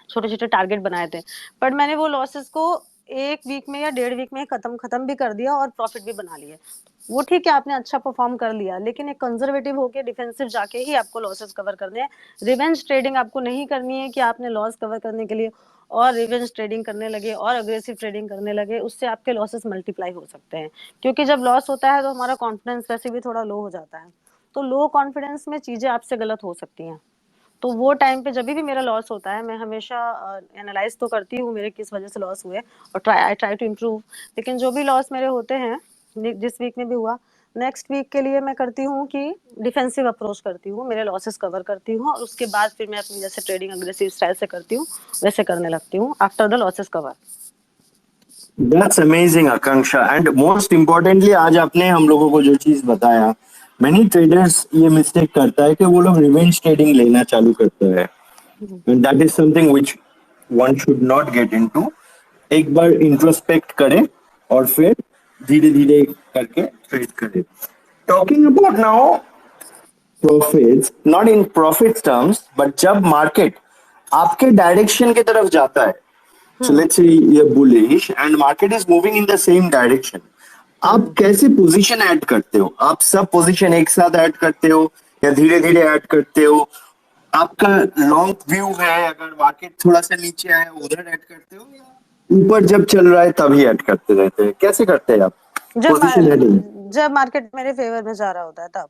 छोटे छोटे टारगेट बनाए थे, बट मैंने वो लॉसेस को 1 वीक में या 1.5 वीक में खत्म भी कर दिया और प्रॉफिट भी बना लिए। वो ठीक है, आपने अच्छा परफॉर्म कर लिया, लेकिन एक कंजर्वेटिव होके डिफेंसिव जाके ही आपको लॉसेस कवर करने हैं। रिवेंज ट्रेडिंग आपको नहीं करनी है कि आपने लॉस कवर करने के लिए और रिवेंज ट्रेडिंग करने लगे और अग्रेसिव ट्रेडिंग करने लगे, उससे आपके लॉसेस मल्टीप्लाई हो सकते हैं। क्योंकि जब लॉस होता है तो हमारा कॉन्फिडेंस वैसे भी थोड़ा लो हो जाता है, तो लो कॉन्फिडेंस में चीजें आपसे गलत हो सकती हैं। तो वो टाइम पे जब भी मेरा लॉस होता है, मैं हमेशा एनालाइज तो करती हूँ मेरे किस वजह से लॉस हुए, और आई ट्राई टू इम्प्रूव। लेकिन जो भी लॉस मेरे होते हैं, जिस वीक में भी हुआ, नेक्स्ट वीक के लिए मैं करती हूँ कि डिफेंसिव अप्रोच करती हूँ, मेरे लॉसेस कवर करती हूँ, और उसके बाद फिर मैं अपनी जैसे ट्रेडिंग अग्रेसिव स्टाइल से करती हूँ वैसे करने लगती हूँ after the losses cover. That's amazing, Akanksha. And most importantly, आज आपने हम लोगों को जो चीज बताया, many traders ये मिस्टेक करता है कि वो लोग रिवेंज ट्रेडिंग लेना चालू करते हैं, and that is something which one should not get into. एक बार इंट्रोस्पेक्ट करें और फिर धीरे धीरे करके ट्रेड करें. Talking about now profits, not in profits terms, but जब मार्केट आपके डायरेक्शन की तरफ जाता है, so let's say you're bullish and market is moving in the same direction, आप कैसे पोजीशन ऐड करते हो? आप सब पोजीशन एक साथ ऐड करते हो या धीरे धीरे ऐड करते हो? आपका लॉन्ग व्यू है, अगर मार्केट थोड़ा सा नीचे आए उधर ऐड करते हो या ऊपर जब चल रहा है तभी ऐड करते रहते हैं? कैसे करते हैं आप पोजीशन ऐडिंग? जब मार्केट मेरे फेवर में जा रहा होता है तब।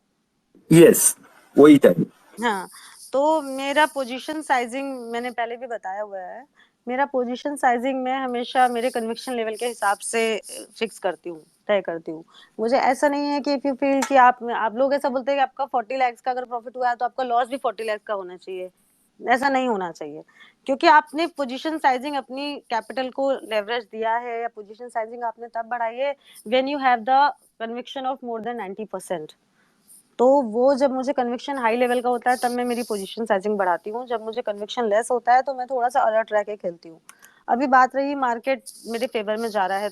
यस, वही टाइम. हाँ, तो मेरा पोजीशन साइजिंग मैंने पहले भी बताया हुआ है, मेरा पोजीशन साइजिंग मैं हमेशा मेरे कन्विक्शन लेवल के हिसाब से फिक्स करती हूँ, तय करती हूँ। मुझे ऐसा नहीं है कि इफ यू फील कि आप लोग ऐसा बोलते हैं कि आपका 40 लाख का अगर प्रॉफिट हुआ है तो आपका लॉस भी 40 लाख का होना चाहिए, ऐसा नहीं होना चाहिए। क्योंकि आपने पोजीशन साइजिंग अपनी कैपिटल को लेवरेज दिया है, या पोजीशन साइजिंग आपने तब बढ़ाई है when you have the conviction of more than 90%। तो वो जब मुझे कन्विक्शन हाई लेवल का होता है तब मैं मेरी पोजीशन साइजिंग बढ़ाती हूँ, जब मुझे कन्विक्शन लेस होता है तो मैं थोड़ा सा अलर्ट रह के खेलती हूँ। अभी बात रही मार्केट मेरे फेवर में जा रहा है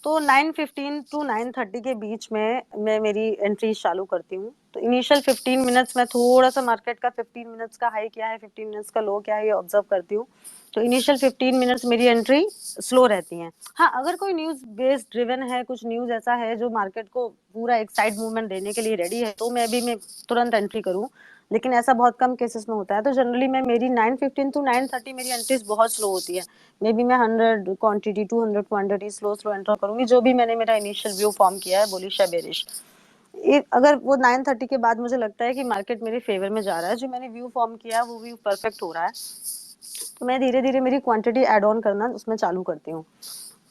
तो 9:15 टू 9:30 के बीच में मैं मेरी एंट्री चालू करती हूँ। तो इनिशियल 15 मिनट्स में थोड़ा सा मार्केट का 15 मिनट्स का हाई क्या है, 15 मिनट्स का लो क्या है, ये ऑब्जर्व करती हूँ। तो इनिशियल 15 मिनट्स मेरी एंट्री स्लो रहती है। हाँ, अगर कोई न्यूज बेस्ड ड्रिवन है, कुछ न्यूज ऐसा है जो मार्केट को पूरा एक साइड मूवमेंट देने के लिए रेडी है, तो मैं तुरंत एंट्री करूँ, लेकिन ऐसा बहुत कम केसेस में होता है। तो जनरली मैं मेरी 9:15 टू 9:30 मेरी एंट्रीज बहुत स्लो होती है। मे बी मैं 100 क्वांटिटी 200 क्वांटिटी स्लो एंटर करूंगी, जो भी मैंने मेरा इनिशियल व्यू फॉर्म किया है, बुलिश या बेरिश। अगर वो 9:30 के बाद मुझे लगता है कि मार्केट मेरे फेवर में जा रहा है, जो मैंने व्यू फॉर्म किया है वो व्यू परफेक्ट हो रहा है, तो मैं धीरे धीरे मेरी क्वांटिटी ऐड ऑन करना उसमें चालू करती हूँ।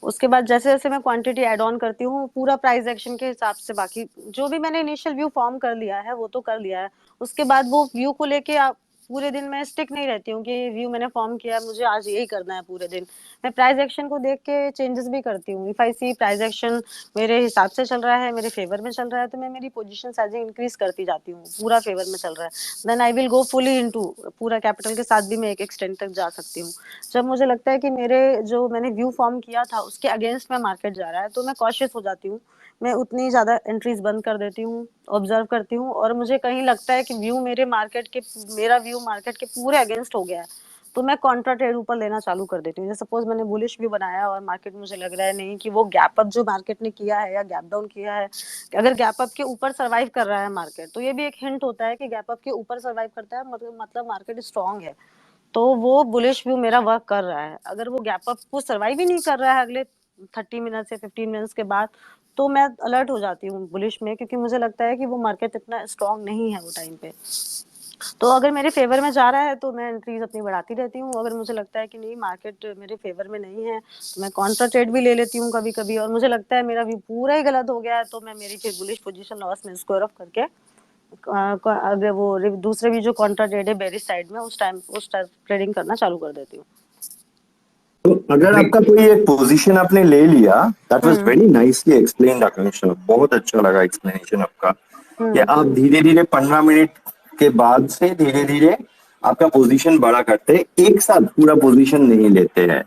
उसके बाद जैसे जैसे मैं क्वांटिटी ऐड ऑन करती हूँ पूरा प्राइस एक्शन के हिसाब से, बाकी जो भी मैंने इनिशियल व्यू फॉर्म कर लिया है वो तो कर लिया है। उसके बाद वो व्यू को लेके आप पूरे दिन मैं स्टिक नहीं रहती हूँ कि व्यू मैंने फॉर्म किया है मुझे आज यही करना है पूरे दिन। मैं प्राइस एक्शन को देख के चेंजेस भी करती हूँ। If I see price action मेरे हिसाब से चल रहा है, मेरे फेवर में चल रहा है, तो मैं मेरी पोजीशन साइजिंग इंक्रीज करती जाती हूँ। पूरा फेवर में चल रहा है then I will go fully into, पूरा कैपिटल के साथ भी मैं एक एक्सटेंड तक जा सकती हूँ। जब मुझे लगता है कि मेरे जो मैंने व्यू फॉर्म किया था उसके अगेंस्ट में मार्केट जा रहा है तो मैं कॉशियस हो जाती हूँ। मैं उतनी ज्यादा एंट्रीज बंद कर देती हूँ, ऑब्जर्व करती हूँ, और मुझे कहीं लगता है कि मेरा व्यू मार्केट के पूरे अगेंस्ट हो गया है तो मैं कॉन्ट्रा ट्रेड ऊपर लेना चालू कर देती हूँ। जैसे सपोज मैंने बुलिश व्यू बनाया और मार्केट मुझे लग रहा है नहीं कि वो गैप अप जो मार्केट ने किया है या गैप डाउन किया है, अगर गैप अप के ऊपर सर्वाइव कर रहा है मार्केट तो ये भी एक हिंट होता है कि गैप अप के ऊपर सर्वाइव करता है मतलब मार्केट स्ट्रांग है, तो वो बुलिश व्यू मेरा वर्क कर रहा है। अगर वो गैप अप को सर्वाइव ही नहीं कर रहा है अगले 30 मिनट या 15 मिनट्स के बाद तो मैं अलर्ट हो जाती हूँ बुलिश में, क्योंकि मुझे लगता है कि वो मार्केट इतना स्ट्रांग नहीं है वो टाइम पे। तो अगर मेरे फेवर में जा रहा है तो मैं एंट्रीज अपनी बढ़ाती रहती हूँ। अगर मुझे लगता है कि नहीं मार्केट मेरे फेवर में नहीं है तो मैं कॉन्ट्रा ट्रेड भी ले लेती हूँ कभी कभी, और मुझे लगता है मेरा व्यू पूरा ही गलत हो गया है तो मैं मेरी फिर बुलिश पोजीशन लॉस में स्क्वायर ऑफ करके अगर वो दूसरे भी जो कॉन्ट्रा ट्रेड है बेरिश साइड में उस टाइम ट्रेडिंग करना चालू कर देती हूँ। तो अगर आपका कोई एक पोजीशन आपने ले लिया, that was very nicely explained Akanksha, बहुत अच्छा लगा एक्सप्लेनेशन आपका कि आप धीरे धीरे 15 मिनट के बाद से धीरे धीरे आपका पोजीशन बड़ा करते हैं, एक साथ पूरा पोजीशन नहीं लेते हैं।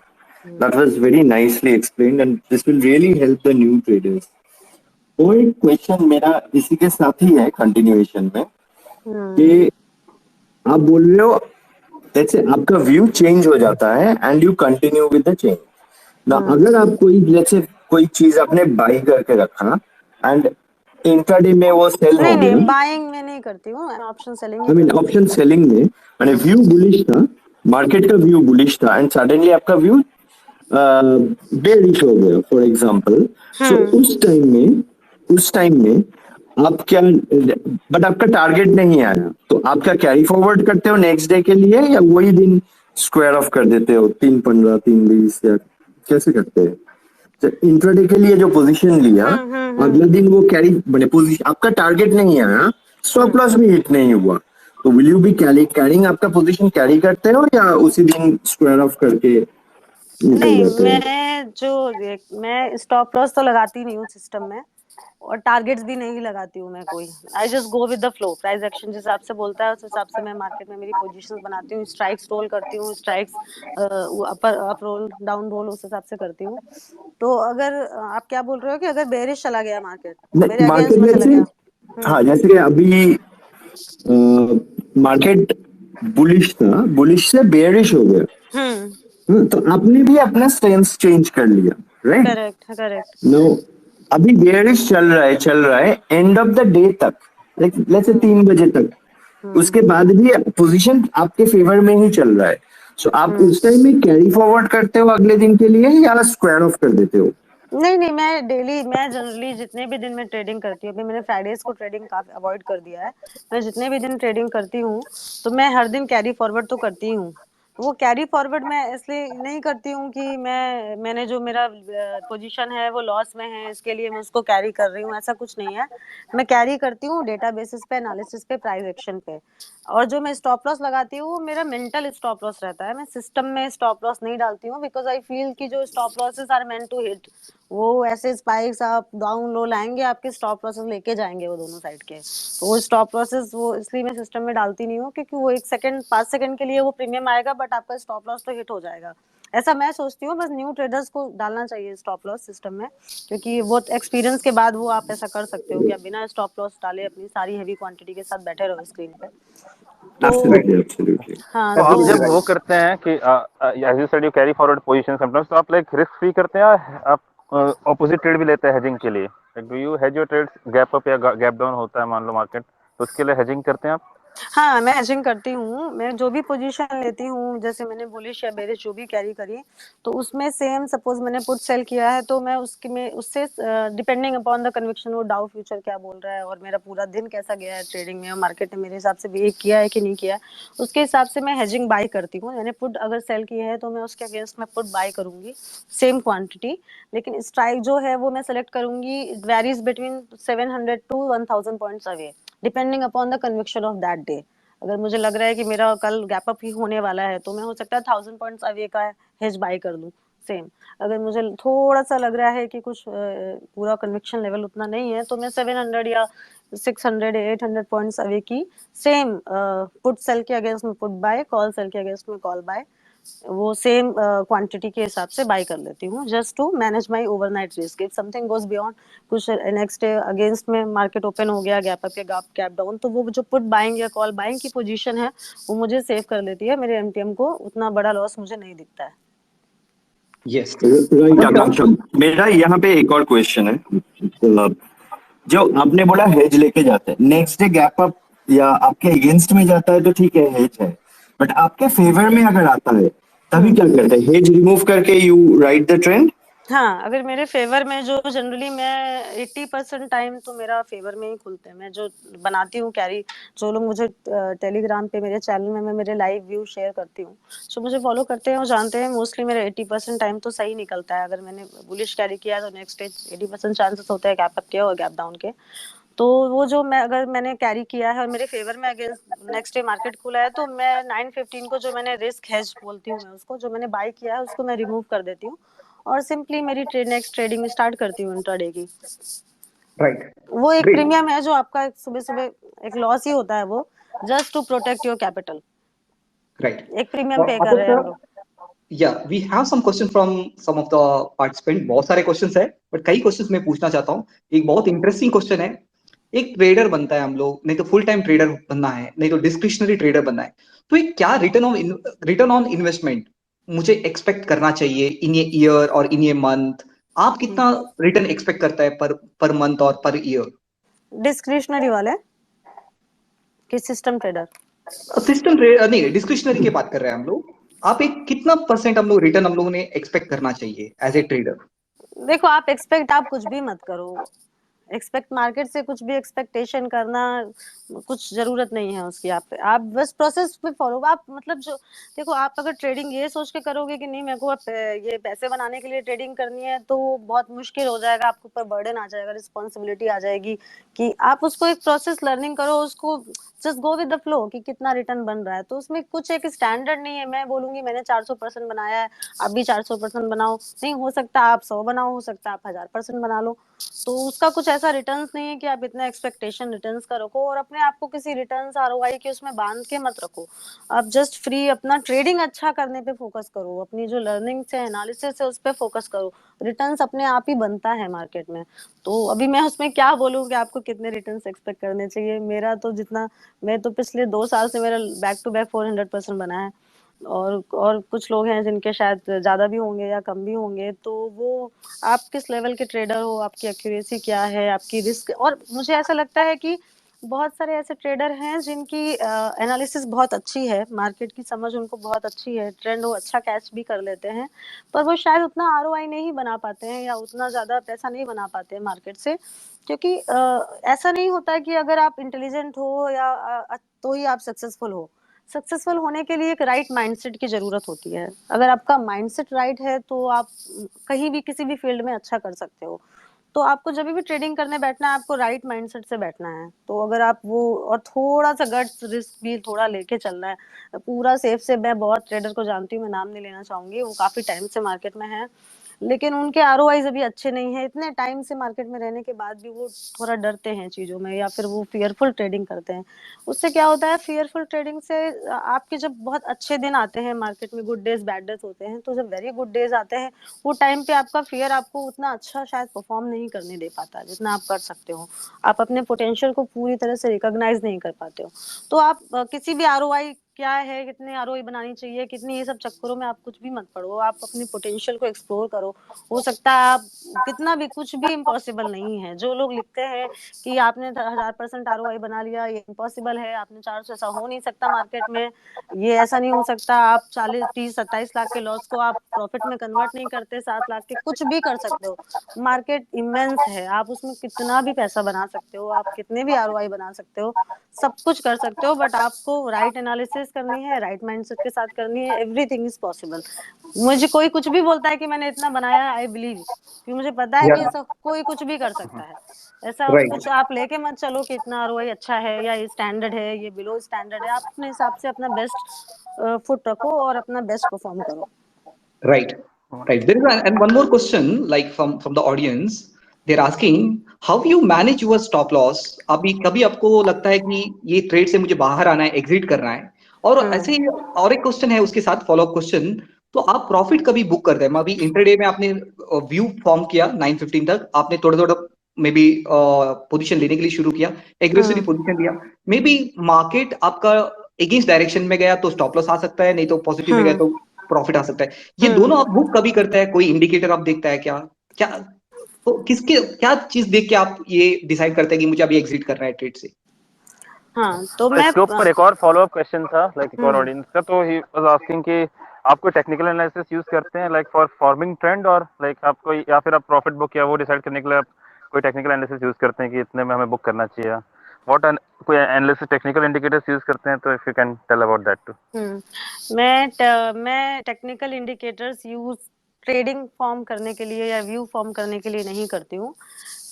That was very nicely explained and this will really help the new traders. और एक क्वेश्चन मेरा इसी के साथ ही है कंटिन्यूएशन में कि आप बोल रहे हो जैसे आपका व्यू चेंज हो जाता है and you continue with the change ना। अगर आप कोई जैसे कोई चीज आपने बाई करके रखा एंड इंट्राडे में वो सेल हो नहीं गया, नहीं बाइंग में नहीं करती हूँ, मैं option selling I mean option selling में मैंने व्यू बुलिश था, मार्केट का व्यू बुलिश था एंड सडनली आपका व्यू बेरिश हो गया फॉर एग्जांपल। सो उस टाइम में आप क्या, बट आपका टारगेट नहीं आया तो आप क्या कैरी फॉरवर्ड करते हो नेक्स्ट डे के लिए या वही दिन स्क्वायर ऑफ कर देते हो 3.15 3.20 या कैसे करते हैं? इंट्राडे के लिए जो पोजीशन लिया अगला दिन वो कैरी बने पोजीशन, आपका टारगेट नहीं आया, स्टॉप लॉस भी हिट नहीं हुआ, तो विल यू बी कैरिंग, आपका पोजीशन कैरी करते हो या उसी दिन स्क्वायर ऑफ करके निकल नहीं, जाते हो? मैं स्टॉप लॉस तो लगाती नहीं हूँ सिस्टम में और टारगेट्स भी नहीं लगाती हूँ मैं कोई। I just go with the flow, price action जिस हिसाब से बोलता है उस हिसाब से मैं मार्केट में मेरी पोजीशंस बनाती हूँ, स्ट्राइक्स रोल करती हूँ, स्ट्राइक्स अपर अप रोल डाउन रोल उस हिसाब से करती हूँ। तो अगर आप क्या बोल रहे हो कि अगर बेरिश चला गया मार्केट, मेरे मार्केट अगेंस्ट में चला जैसे, गया। हाँ जैसे कि अभी मार्केट बुलिश था, बुलिश से बेयरिश हो गया, तो आपने भी अपना स्टेंस चेंज कर लिया, राइट? Correct correct. नो, अभी बेयरिश चल रहा है एंड ऑफ द डे तक, लेट्स से 3 बजे तक, उसके बाद भी पोजीशन आपके फेवर में ही चल रहा है। सो आप उस टाइम में कैरी फॉरवर्ड करते हो अगले दिन के लिए या स्क्वायर ऑफ कर देते हो? नहीं मैं जनरली जितने भी दिन में ट्रेडिंग करती हूँ, अभी मैंने फ्राइडेज को ट्रेडिंग काफी अवॉइड कर दिया है। मैं जितने भी दिन ट्रेडिंग करती हूँ तो मैं हर दिन कैरी फॉरवर्ड तो करती हूँ। वो कैरी फॉरवर्ड मैं इसलिए नहीं करती हूँ कि मैंने जो मेरा पोजीशन है वो लॉस में है इसके लिए मैं उसको कैरी कर रही हूँ, ऐसा कुछ नहीं है। मैं कैरी करती हूँ डेटा बेसिस पे, एनालिसिस पे, प्राइस एक्शन पे। और जो मैं स्टॉप लॉस लगाती हूँ वो मेरा मेंटल स्टॉप लॉस रहता है। मैं सिस्टम में स्टॉप लॉस नहीं डालती हूँ बिकॉज आई फील कि जो stop losses are meant to hit, वो ऐसे स्पाइक्स आप डाउन लो लाएंगे, आपके स्टॉप लॉसेस लेके जाएंगे वो दोनों साइड के। तो वो स्टॉप लॉसेस वो इसलिए मैं सिस्टम में डालती नहीं हूँ क्योंकि वो 1 सेकंड 5 सेकंड के लिए वो प्रीमियम आएगा बट आपका स्टॉप लॉस तो हिट हो जाएगा, ऐसा मैं सोचती हूँ। बस न्यू ट्रेडर्स को डालना चाहिए स्टॉप लॉस सिस्टम में, क्योंकि वो एक्सपीरियंस के बाद वो आप ऐसा कर सकते हो कि आप बिना स्टॉप लॉस डाले अपनी सारी हैवी क्वांटिटी के साथ बैठे रहो स्क्रीन पे। तो एब्सोल्युटली एब्सोल्युटली। हाँ, तो आप तो जब वो करते हैं कि as you said you carry forward position sometimes, तो आप लाइक रिस्क फ्री करते हैं या आप ऑपोजिट ट्रेड भी लेते हैं हेजिंग के लिए? Like do you hedge your trades gap up या गैप डाउन होता है मान लो मार्केट, तो उसके लिए हेजिंग करते हैं आप? हाँ, मैं हेजिंग करती हूँ। मैं जो भी पोजीशन लेती हूँ, जैसे मैंने बुलिश या बेरिश जो भी कैरी करी, तो उसमें सेम सपोज मैंने पुट सेल किया है, तो मैं उसकी में उससे डिपेंडिंग अपॉन द कन्विक्शन, वो डाउ फ्यूचर क्या बोल रहा है और मेरा पूरा दिन कैसा गया है ट्रेडिंग में और मार्केट ने मेरे हिसाब से बिहेव किया है कि नहीं किया है, उसके हिसाब से मैं हेजिंग बाय करती हूँ। मैंने पुट अगर सेल की है तो मैं उसके अगेंस्ट में पुट बाय करूंगी सेम क्वांटिटी, लेकिन स्ट्राइक जो है वो मैं सेलेक्ट करूंगी, it varies between 700 to 1000 points away, depending upon the conviction of that day. अगर मुझे लग रहा है कि मेरा कल गैप अप ही होने वाला है, तो मैं हो सकता है 1000 पॉइंट्स अवे का हेज बाय कर लूं सेम। अगर मुझे थोड़ा सा लग रहा है कि कुछ पूरा कन्विक्शन लेवल उतना नहीं है, तो मैं 700 या 600 800 पॉइंट्स अवे की सेम पुट सेल के अगेंस्ट में पुट बाय, कॉल सेल के अगेंस्ट में कॉल बाय, वो सेम क्वांटिटी के हिसाब से बाय कर लेती हूँ, just to manage my overnight risk. If something goes beyond, कुछ नेक्स्ट डे अगेंस्ट में मार्केट ओपन हो गया गैप अप या गैप डाउन, तो वो जो पुट बाइंग या कॉल बाइंग की पोजीशन है वो मुझे सेव कर लेती है, मेरे एमटीएम को उतना बड़ा लॉस मुझे नहीं दिखता है। Yes. राइट Akanksha, आकांक्षा, मेरा यहाँ पे एक और क्वेश्चन है। जो आपने बोला हेज लेके जाते हैं, नेक्स्ट डे गैप अप या आपके अगेंस्ट में जाता है तो ठीक है, हेज है, बट आपके फेवर में अगर आता है तभी क्या करते हैं? हेज रिमूव करके यू राइट द ट्रेंड? हाँ, अगर मेरे फेवर में, जो जनरली मैं 80% टाइम तो मेरा फेवर में ही खुलते हैं। मैं जो बनाती हूँ कैरी, जो लोग मुझे टेलीग्राम पे मेरे चैनल में मैं मेरे लाइव व्यू शेयर करती हूँ, जो मुझे फॉलो करते हैं वो जानते हैं मोस्टली मेरा 80% टाइम तो सही निकलता है। अगर मैंने बुलिश कैरी किया है तो नेक्स्ट डे 80% चांसेस होते हैं गैप अप के और गैप डाउन के। तो वो जो मैं अगर मैंने कैरी किया है और मेरे फेवर में अगेंस्ट नेक्स्ट डे मार्केट खुला है, तो मैं 9:15 को जो मैंने रिस्क हेज बोलती हूँ, मैं उसको जो मैंने बाय किया है उसको मैं रिमूव कर देती हूँ और सिंपली मेरी नेक्स्ट ट्रेडिंग स्टार्ट करती हूँ इंट्राडे की। right. वो एक Great. प्रीमियम है जो आपका सुबह सुबह एक लॉस ही होता है, वो just to protect your capital, Right. एक प्रीमियम पे कर रहे हैं हम लोग। Yeah, we have some question from some of the participant. बहुत सारे क्वेश्चंस है, बट कई क्वेश्चंस मैं पूछना चाहता हूँ। एक बहुत इंटरेस्टिंग क्वेश्चन है। एक ट्रेडर बनता है हम लोग, नहीं तो फुल टाइम ट्रेडर बनना है, नहीं तो डिस्क्रिशनरी ट्रेडर बनना है, तो एक क्या रिटर्न ऑन इन्वेस्टमेंट मुझे एक्सपेक्ट करना चाहिए इन ये ईयर और इन ये मंथ? आप कितना रिटर्न एक्सपेक्ट करता है पर मंथ और पर ईयर? डिस्क्रिशनरी वाले कि सिस्टम ट्रेडर? सिस्टम नहीं, डिस्क्रिशनरी की बात कर रहे हैं हम लोग। आप एक कितना परसेंट हम लोग रिटर्न हम लोगों ने एक्सपेक्ट करना चाहिए एज ए ट्रेडर? देखो, आप एक्सपेक्ट आप कुछ भी मत करो। एक्सपेक्ट मार्केट से कुछ भी एक्सपेक्टेशन करना कुछ जरूरत नहीं है उसकी। आप बस प्रोसेस पे फॉलो, आप मतलब जो देखो, आप अगर ट्रेडिंग ये सोच के करोगे कि नहीं मेरे को अब ये पैसे बनाने के लिए ट्रेडिंग करनी है, तो बहुत मुश्किल हो जाएगा, आपके ऊपर बर्डन आ जाएगा, रिस्पॉन्सिबिलिटी आ जाएगी। कि आप उसको एक प्रोसेस लर्निंग करो, उसको just go with the flow कि कितना रिटर्न बन रहा है। तो उसमें कुछ एक स्टैंडर्ड नहीं है, मैं बोलूंगी मैंने 400% बनाया है, आप भी 400% बनाओ, नहीं हो सकता आप 100 बनाओ, हो सकता आप 1000% बना लो। तो उसका कुछ ऐसा रिटर्न्स नहीं है कि आप इतना एक्सपेक्टेशन रिटर्न्स का रखो और अपने आप को किसी रिटर्न्स आरओआई के उसमें बांध के मत रखो। आप जस्ट फ्री अपना ट्रेडिंग अच्छा करने पे फोकस करो, अपनी जो लर्निंग से एनालिसिस है उस पर फोकस करो। रिटर्न्स अपने आप ही बनता है मार्केट में। तो अभी मैं उसमें क्या बोलूँ कि आपको कितने रिटर्न्स एक्सपेक्ट करने चाहिए। मेरा तो जितना, मैं तो पिछले 2 साल से मेरा बैक टू बैक 400% बना है, और कुछ लोग हैं जिनके शायद ज्यादा भी होंगे या कम भी होंगे। तो वो आप किस लेवल के ट्रेडर हो, आपकी एक्यूरेसी क्या है, आपकी रिस्क। और मुझे ऐसा लगता है कि बहुत सारे ऐसे ट्रेडर हैं जिनकी एनालिसिस बहुत अच्छी है, मार्केट की समझ उनको बहुत अच्छी है, ट्रेंड वो अच्छा कैच भी कर लेते हैं, पर वो शायद उतना आरओआई नहीं बना पाते हैं या उतना ज्यादा पैसा नहीं बना पाते हैं मार्केट से। क्योंकि ऐसा नहीं होता है कि अगर आप इंटेलिजेंट हो या तो ही आप सक्सेसफुल हो। सक्सेसफुल होने के लिए एक राइट माइंडसेट की जरूरत होती है। अगर आपका माइंडसेट राइट है तो आप कहीं भी किसी भी फील्ड में अच्छा कर सकते हो। तो आपको जब भी ट्रेडिंग करने बैठना है, आपको राइट माइंडसेट से बैठना है। तो अगर आप वो, और थोड़ा सा गट्स रिस्क भी थोड़ा लेके चलना है। पूरा सेफ से, मैं बहुत ट्रेडर को जानती हूँ, मैं नाम नहीं लेना चाहूंगी, वो काफी टाइम से मार्केट में है, लेकिन उनके आरओआईज अभी अच्छे नहीं है। इतने टाइम से मार्केट में रहने के बाद भी वो थोड़ा डरते हैं चीजों में, या फिर वो फियरफुल ट्रेडिंग करते हैं। उससे क्या होता है, फियरफुल ट्रेडिंग से आपके जब बहुत अच्छे दिन आते हैं मार्केट में, गुड डेज बैड डेज होते हैं, तो जब वेरी गुड डेज आते हैं, वो टाइम पे आपका फियर आपको उतना अच्छा शायद परफॉर्म नहीं करने दे पाता जितना आप कर सकते हो। आप अपने पोटेंशियल को पूरी तरह से रिकॉग्नाइज नहीं कर पाते हो। तो आप किसी भी आरओआई क्या है, कितने आरओआई बनानी चाहिए, कितनी, ये सब चक्करों में आप कुछ भी मत पड़ो, आप अपनी पोटेंशियल को एक्सप्लोर करो। हो सकता है आप कितना भी, कुछ भी इम्पॉसिबल नहीं है। जो लोग लिखते हैं कि आपने 1000% आरओआई बना लिया, ये इम्पॉसिबल है, आपने 400, ऐसा हो नहीं सकता मार्केट में, ये ऐसा नहीं हो सकता। आप 40, 30, 27 लाख के लॉस को आप प्रॉफिट में कन्वर्ट नहीं करते, 7 लाख के, कुछ भी कर सकते हो। मार्केट इमेंस है, आप उसमें कितना भी पैसा बना सकते हो, आप कितने भी आरओआई बना सकते हो, सब कुछ कर सकते हो, बट आपको राइट एनालिसिस करनी है, राइट माइंडसेट के साथ करनी है, एवरीथिंग इज पॉसिबल। मुझे कोई कुछ भी बोलता है कि मैंने इतना बनाया, आई बिलीव, क्योंकि मुझे पता है कि Yeah, ऐसा कोई कुछ भी कर सकता है। ऐसा right. कुछ आप लेके मत चलो कि इतना आरओआई अच्छा है या ये स्टैंडर्ड है, ये बिलो स्टैंडर्ड है। आप अपने हिसाब से अपना बेस्ट फुट रखो और अपना बेस्ट परफॉर्म करो। Right, right. There is and one more question, like from the audience, they're asking how you manage your stop loss. अभी कभी आपको लगता है कि ये ट्रेड से मुझे बाहर आना है, एग्जिट करना है, और ऐसे ही और एक क्वेश्चन है उसके साथ, फॉलो अप क्वेश्चन, तो आप प्रॉफिट कभी बुक करते हैं? अभी इंटरडे में आपने व्यू फॉर्म किया 9:15 तक, आपने थोड़ा थोड़ा मे बी पोजीशन लेने के लिए शुरू किया, एग्रेसिवली पोजीशन लिया, मे बी मार्केट आपका अगेंस्ट डायरेक्शन में गया तो स्टॉप लॉस आ सकता है, नहीं तो पॉजिटिव में गया तो प्रॉफिट आ सकता है। ये दोनों आप बुक कभी करते हैं? कोई इंडिकेटर आप देखता है क्या? क्या तो किसके क्या चीज देख के आप ये डिसाइड करते हैं कि मुझे अभी एग्जिट करना है ट्रेड से? हाँ, तो मैं इसके ऊपर एक और फॉलो अप क्वेश्चन था, लाइक एक और ऑडियंस का, तो ही वाज आस्किंग कि आप कोई टेक्निकल एनालिसिस यूज करते हैं लाइक फॉर फॉर्मिंग ट्रेंड, और लाइक आप कोई, या फिर आप प्रॉफिट बुक या वो डिसाइड करने के लिए आप कोई टेक्निकल एनालिसिस यूज करते हैं कि इतने में हमें बुक करना चाहिए? व्हाट कोई एनालिसिस टेक्निकल इंडिकेटर्स यूज करते हैं, तो if you can tell about that too. मैं technical indicators use trading form करने के लिए या व्यू फॉर्म करने के लिए नहीं करती हूँ।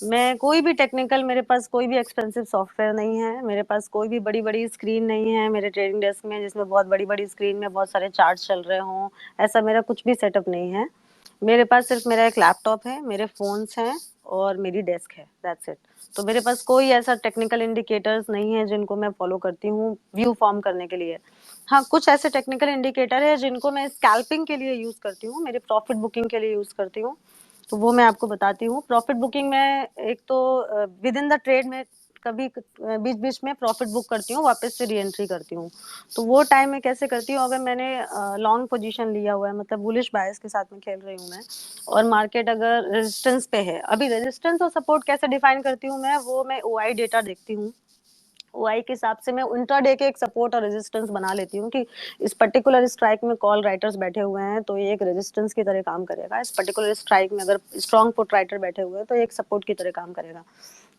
मैं कोई भी टेक्निकल, मेरे पास कोई भी एक्सपेंसिव सॉफ्टवेयर नहीं है, मेरे पास कोई भी बड़ी बड़ी स्क्रीन नहीं है मेरे ट्रेडिंग डेस्क में जिसमें बहुत बड़ी बड़ी स्क्रीन में बहुत सारे चार्ट्स चल रहे हों, ऐसा मेरा कुछ भी सेटअप नहीं है। मेरे पास सिर्फ मेरा एक लैपटॉप है, मेरे फोन्स हैं और मेरी डेस्क है, दैट्स इट। तो मेरे पास कोई ऐसा टेक्निकल इंडिकेटर्स नहीं है जिनको मैं फॉलो करती हूँ व्यू फॉर्म करने के लिए। हाँ, कुछ ऐसे टेक्निकल इंडिकेटर है जिनको मैं स्कैल्पिंग के लिए यूज करती हूँ, मेरे प्रॉफिट बुकिंग के लिए यूज करती हूँ। तो वो मैं आपको बताती हूँ। प्रॉफिट बुकिंग में एक तो विद इन द ट्रेड में कभी बीच बीच में प्रॉफिट बुक करती हूँ, वापस से री एंट्री करती हूँ। तो वो टाइम में कैसे करती हूँ, अगर मैंने लॉन्ग पोजीशन लिया हुआ है, मतलब बुलिश बायस के साथ में खेल रही हूँ मैं, और मार्केट अगर रेजिस्टेंस पे है, अभी रेजिस्टेंस और सपोर्ट कैसे डिफाइन करती हूँ मैं, वो मैं ओआई डेटा देखती हूँ। ओआई के हिसाब से मैं इंट्राडे के एक सपोर्ट और रेजिस्टेंस बना लेती हूँ कि इस पर्टिकुलर स्ट्राइक में कॉल राइटर्स बैठे हुए हैं तो ये एक रेजिस्टेंस की तरह काम करेगा, इस पर्टिकुलर स्ट्राइक में अगर स्ट्रॉन्ग पुट राइटर बैठे हुए हैं तो एक सपोर्ट की तरह काम करेगा।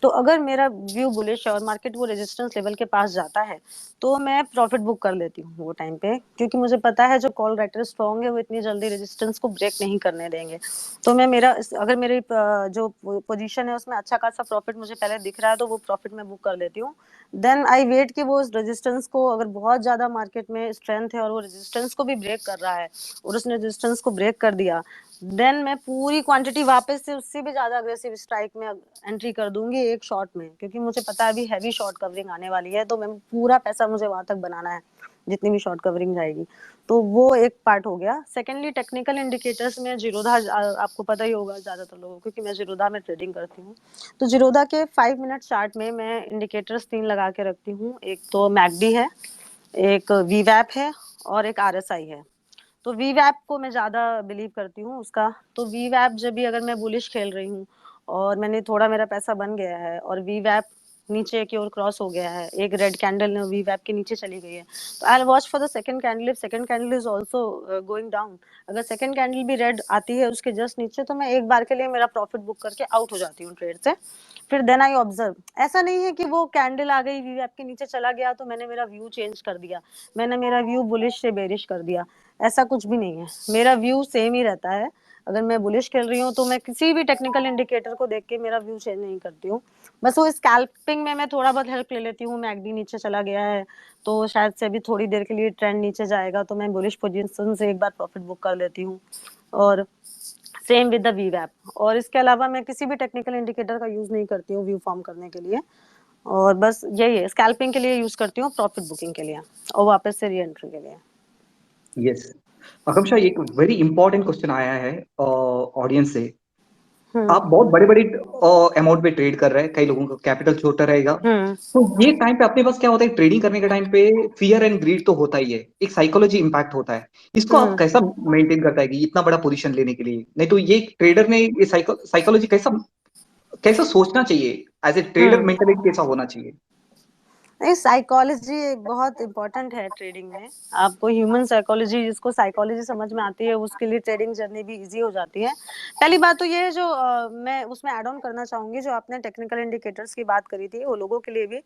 तो अगर मेरा व्यू बुलिश है और मार्केट वो रेजिस्टेंस लेवल के पास जाता है तो मैं प्रॉफिट बुक कर लेती हूँ वो टाइम पे, क्योंकि मुझे पता है जो कॉल राइटर स्ट्रॉन्ग है वो इतनी जल्दी रेजिस्टेंस को ब्रेक नहीं करने देंगे। तो मैं मेरा अगर मेरी जो पोजीशन है उसमें अच्छा खासा प्रॉफिट मुझे पहले दिख रहा है तो वो प्रॉफिट मैं बुक कर लेती हूँ। देन आई वेट कि वो रेजिस्टेंस को, अगर बहुत ज्यादा मार्केट में स्ट्रेंथ है और वो रेजिस्टेंस को भी ब्रेक कर रहा है और उसने रेजिस्टेंस को ब्रेक कर दिया, देन मैं पूरी क्वांटिटी वापस से उससे भी ज्यादा अग्रेसिव स्ट्राइक में एंट्री कर दूंगी एक शॉट में, क्योंकि मुझे पता है अभी हैवी शॉर्ट कवरिंग आने वाली है, तो मैं पूरा पैसा मुझे वहां तक बनाना है जितनी भी शॉर्ट कवरिंग जाएगी। तो वो एक पार्ट हो गया। सेकेंडली टेक्निकल इंडिकेटर्स में जीरोधा, आपको पता ही होगा ज्यादातर लोगों को, क्योंकि मैं जीरोधा में ट्रेडिंग करती हूँ। तो जीरोधा के 5 मिनट चार्ट में मैं इंडिकेटर्स 3 लगा के रखती हूँ। एक तो मैकडी है, एक वीवैप है और एक आरएसआई है। तो वीवैप को मैं ज़्यादा बिलीव करती हूँ उसका। तो वीवैप जब भी अगर मैं बुलिश खेल रही हूँ और मैंने थोड़ा, मेरा पैसा बन गया है और वीवैप नीचे की ओर क्रॉस हो गया है, एक रेड कैंडल वीवैप के नीचे चली गई है, तो I will watch for the second candle. If second candle is also going down, अगर सेकंड कैंडल भी रेड आती है उसके जस्ट नीचे, तो मैं एक बार के लिए मेरा प्रॉफिट बुक करके आउट हो जाती हूँ ट्रेड से। फिर देन आई ऑब्जर्व, ऐसा नहीं है कि वो कैंडल आ गई वीवैप के नीचे चला गया तो मैंने मेरा व्यू चेंज कर दिया, मैंने मेरा व्यू बुलिश से बेरिश कर दिया, ऐसा कुछ भी नहीं है। मेरा व्यू सेम ही रहता है। अगर मैं बुलिश खेल रही हूँ तो मैं किसी भी टेक्निकल इंडिकेटर को देख के मेरा व्यू चेंज नहीं करती हूँ। बस वो स्कैल्पिंग में मैं थोड़ा बहुत हेल्प ले लेती हूँ, मैकडी नीचे चला गया है तो शायद से अभी थोड़ी देर के लिए ट्रेंड नीचे जाएगा तो मैं बुलिश पोजीशन से एक बार प्रॉफिट बुक कर लेती हूँ, और सेम विद द वीवैप। और इसके अलावा मैं किसी भी टेक्निकल इंडिकेटर का यूज नहीं करती हूँ व्यू फॉर्म करने के लिए, और बस यही है, स्कैल्पिंग के लिए यूज करती हूँ, प्रॉफिट बुकिंग के लिए और वापस से री एंट्री के लिए। यस, आकांक्षा, एक वेरी इंपॉर्टेंट क्वेश्चन आया है ऑडियंस से आप बहुत बड़े बड़े अमाउंट पे ट्रेड कर रहे हैं, कई लोगों का कैपिटल छोटा रहेगा। तो ये टाइम पे अपने पास क्या होता है, ट्रेडिंग करने के टाइम पे फियर एंड ग्रीड तो होता ही है, एक साइकोलॉजी इंपैक्ट होता है। इसको आप कैसा मेंटेन करता है कि इतना बड़ा पोजीशन लेने के लिए? नहीं तो ये ट्रेडर ने ये साइकोलॉजी कैसा कैसा सोचना चाहिए, एज ए ट्रेडर मेंटेलिटी कैसा होना चाहिए? नहीं, साइकोलॉजी बहुत इंपॉर्टेंट है ट्रेडिंग में। आपको ह्यूमन साइकोलॉजी, जिसको साइकोलॉजी समझ में आती है, उसके लिए ट्रेडिंग जर्नी भी इजी हो जाती है। पहली बात तो ये है, जो मैं उसमें ऐड ऑन करना चाहूंगी, जो आपने टेक्निकल इंडिकेटर्स की बात करी थी, वो लोगों के लिए भी,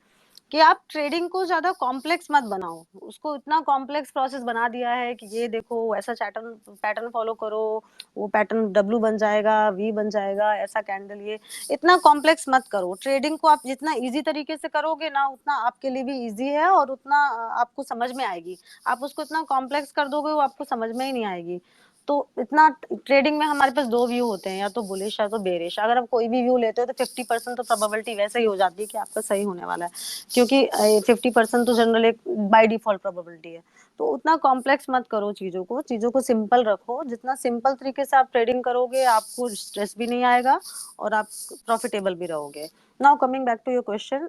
कि आप ट्रेडिंग को ज्यादा कॉम्प्लेक्स मत बनाओ। उसको इतना कॉम्प्लेक्स प्रोसेस बना दिया है कि ये देखो ऐसा पैटर्न पैटर्न फॉलो करो, वो पैटर्न डब्ल्यू बन जाएगा, वी बन जाएगा, ऐसा कैंडल, ये इतना कॉम्प्लेक्स मत करो। ट्रेडिंग को आप जितना इजी तरीके से करोगे ना, उतना आपके लिए भी इजी है और उतना आपको समझ में आएगी। आप उसको इतना कॉम्प्लेक्स कर दोगे, वो आपको समझ में ही नहीं आएगी। तो इतना ट्रेडिंग में हमारे पास दो व्यू होते हैं, या तो बुलिश या तो बेरिश। अगर आप कोई भी व्यू लेते हो तो 50% तो प्रोबेबिलिटी वैसे ही हो जाती है कि आपका सही होने वाला है, क्योंकि 50% तो जनरल एक बाय डिफॉल्ट प्रोबेबिलिटी है। तो उतना कॉम्प्लेक्स मत करो चीजों को सिंपल रखो। जितना सिंपल तरीके से आप ट्रेडिंग करोगे, आपको स्ट्रेस भी नहीं आएगा और आप प्रॉफिटेबल भी रहोगे। Now coming back to your question,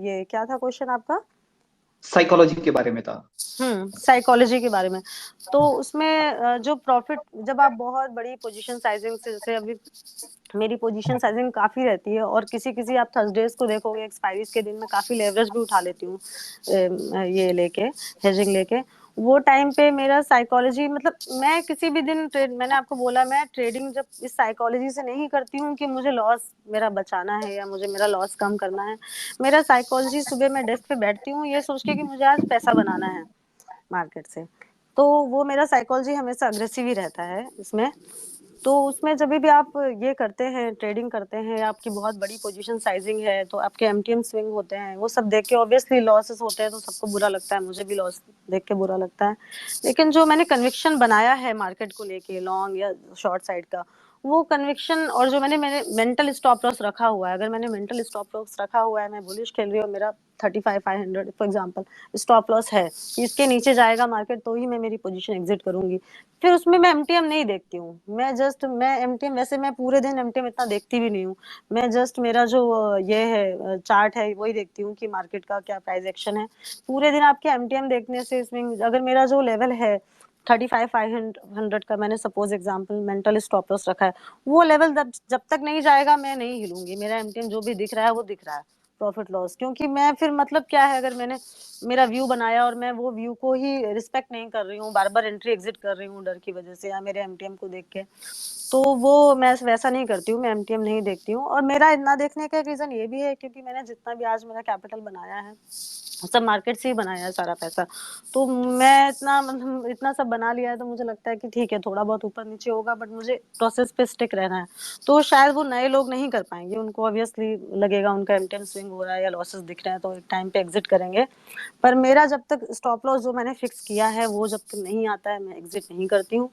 ये क्या था क्वेश्चन आपका? साइकोलॉजी के बारे में था। साइकोलॉजी के बारे में। तो उसमें जो प्रॉफिट, जब आप बहुत बड़ी पोजीशन साइजिंग से, जैसे अभी मेरी पोजीशन साइजिंग काफी रहती है, और किसी किसी आप थर्सडेज को देखोगे, एक्सपायरीज के दिन में काफी लेवरेज भी उठा लेती हूँ, ये लेके, हेजिंग लेके। वो टाइम पे मेरा साइकोलॉजी, मतलब मैं किसी भी दिन मैंने आपको बोला, मैं ट्रेडिंग जब इस साइकोलॉजी से नहीं करती हूँ कि मुझे लॉस मेरा बचाना है या मुझे मेरा लॉस कम करना है। मेरा साइकोलॉजी, सुबह मैं डेस्क पे बैठती हूँ ये सोच के कि मुझे आज पैसा बनाना है मार्केट से। तो वो मेरा साइकोलॉजी हमेशा अग्रेसिव ही रहता है इसमें। तो उसमें जब भी आप ये करते हैं, ट्रेडिंग करते हैं, आपकी बहुत बड़ी पोजीशन साइजिंग है, तो आपके एमटीएम स्विंग होते हैं, वो सब देख के ऑब्वियसली लॉसेस होते हैं, तो सबको बुरा लगता है, मुझे भी लॉस देख के बुरा लगता है। लेकिन जो मैंने कन्विक्शन बनाया है मार्केट को लेके, लॉन्ग या शॉर्ट साइड का, वो कन्विक्शन, और जो मैंने मेंटल स्टॉप लॉस रखा हुआ है, अगर मैंने मेंटल स्टॉप लॉस रखा हुआ है, मैं बुलिश खेल रही हूँ, मेरा 35,500 फॉर एग्जांपल स्टॉप लॉस है, इसके नीचे जाएगा मार्केट तो ही मैं मेरी पोजीशन एग्जिट करूंगी। फिर उसमें मैं एमटीएम नहीं देखती हूँ, मैं एमटीएम, वैसे मैं पूरे दिन एमटीएम इतना देखती भी नहीं हूँ। मैं जस्ट मेरा जो ये है चार्ट है, वही देखती हूँ कि मार्केट का क्या प्राइस एक्शन है। पूरे दिन आपके एमटीएम देखने से, इसमें अगर मेरा जो लेवल है 35,500 का, मैंने suppose example mental stop loss रखा है, वो लेवल जब तक नहीं जाएगा मैं नहीं हिलूंगी। मेरा एमटीएम जो भी दिख रहा है वो दिख रहा है, प्रॉफिट लॉस। क्योंकि मैं फिर, मतलब क्या है, अगर मैंने मेरा व्यू बनाया और मैं वो व्यू को ही रिस्पेक्ट नहीं कर रही हूँ, बार बार एंट्री एग्जिट कर रही हूँ डर की वजह से या मेरे एमटीएम को देख के, तो वो मैं वैसा नहीं करती हूँ, मैं एमटीएम नहीं देखती हूँ। और मेरा इतना देखने का रीजन ये भी है, क्योंकि मैंने जितना भी आज मेरा कैपिटल बनाया है, सब मार्केट से ही बनाया है सारा पैसा। तो मैं इतना, मतलब इतना सब बना लिया है, तो मुझे लगता है कि ठीक है, थोड़ा बहुत ऊपर नीचे होगा, बट मुझे प्रोसेस पे स्टिक रहना है। तो शायद वो नए लोग नहीं कर पाएंगे, उनको ऑब्वियसली लगेगा उनका एमटीएम स्विंग हो रहा है या लॉसेस दिख रहे हैं, तो एक टाइम पे एग्जिट करेंगे। पर मेरा जब तक स्टॉप लॉस जो मैंने फिक्स किया है, वो जब तक नहीं आता है, मैं एग्जिट नहीं करती हूँ।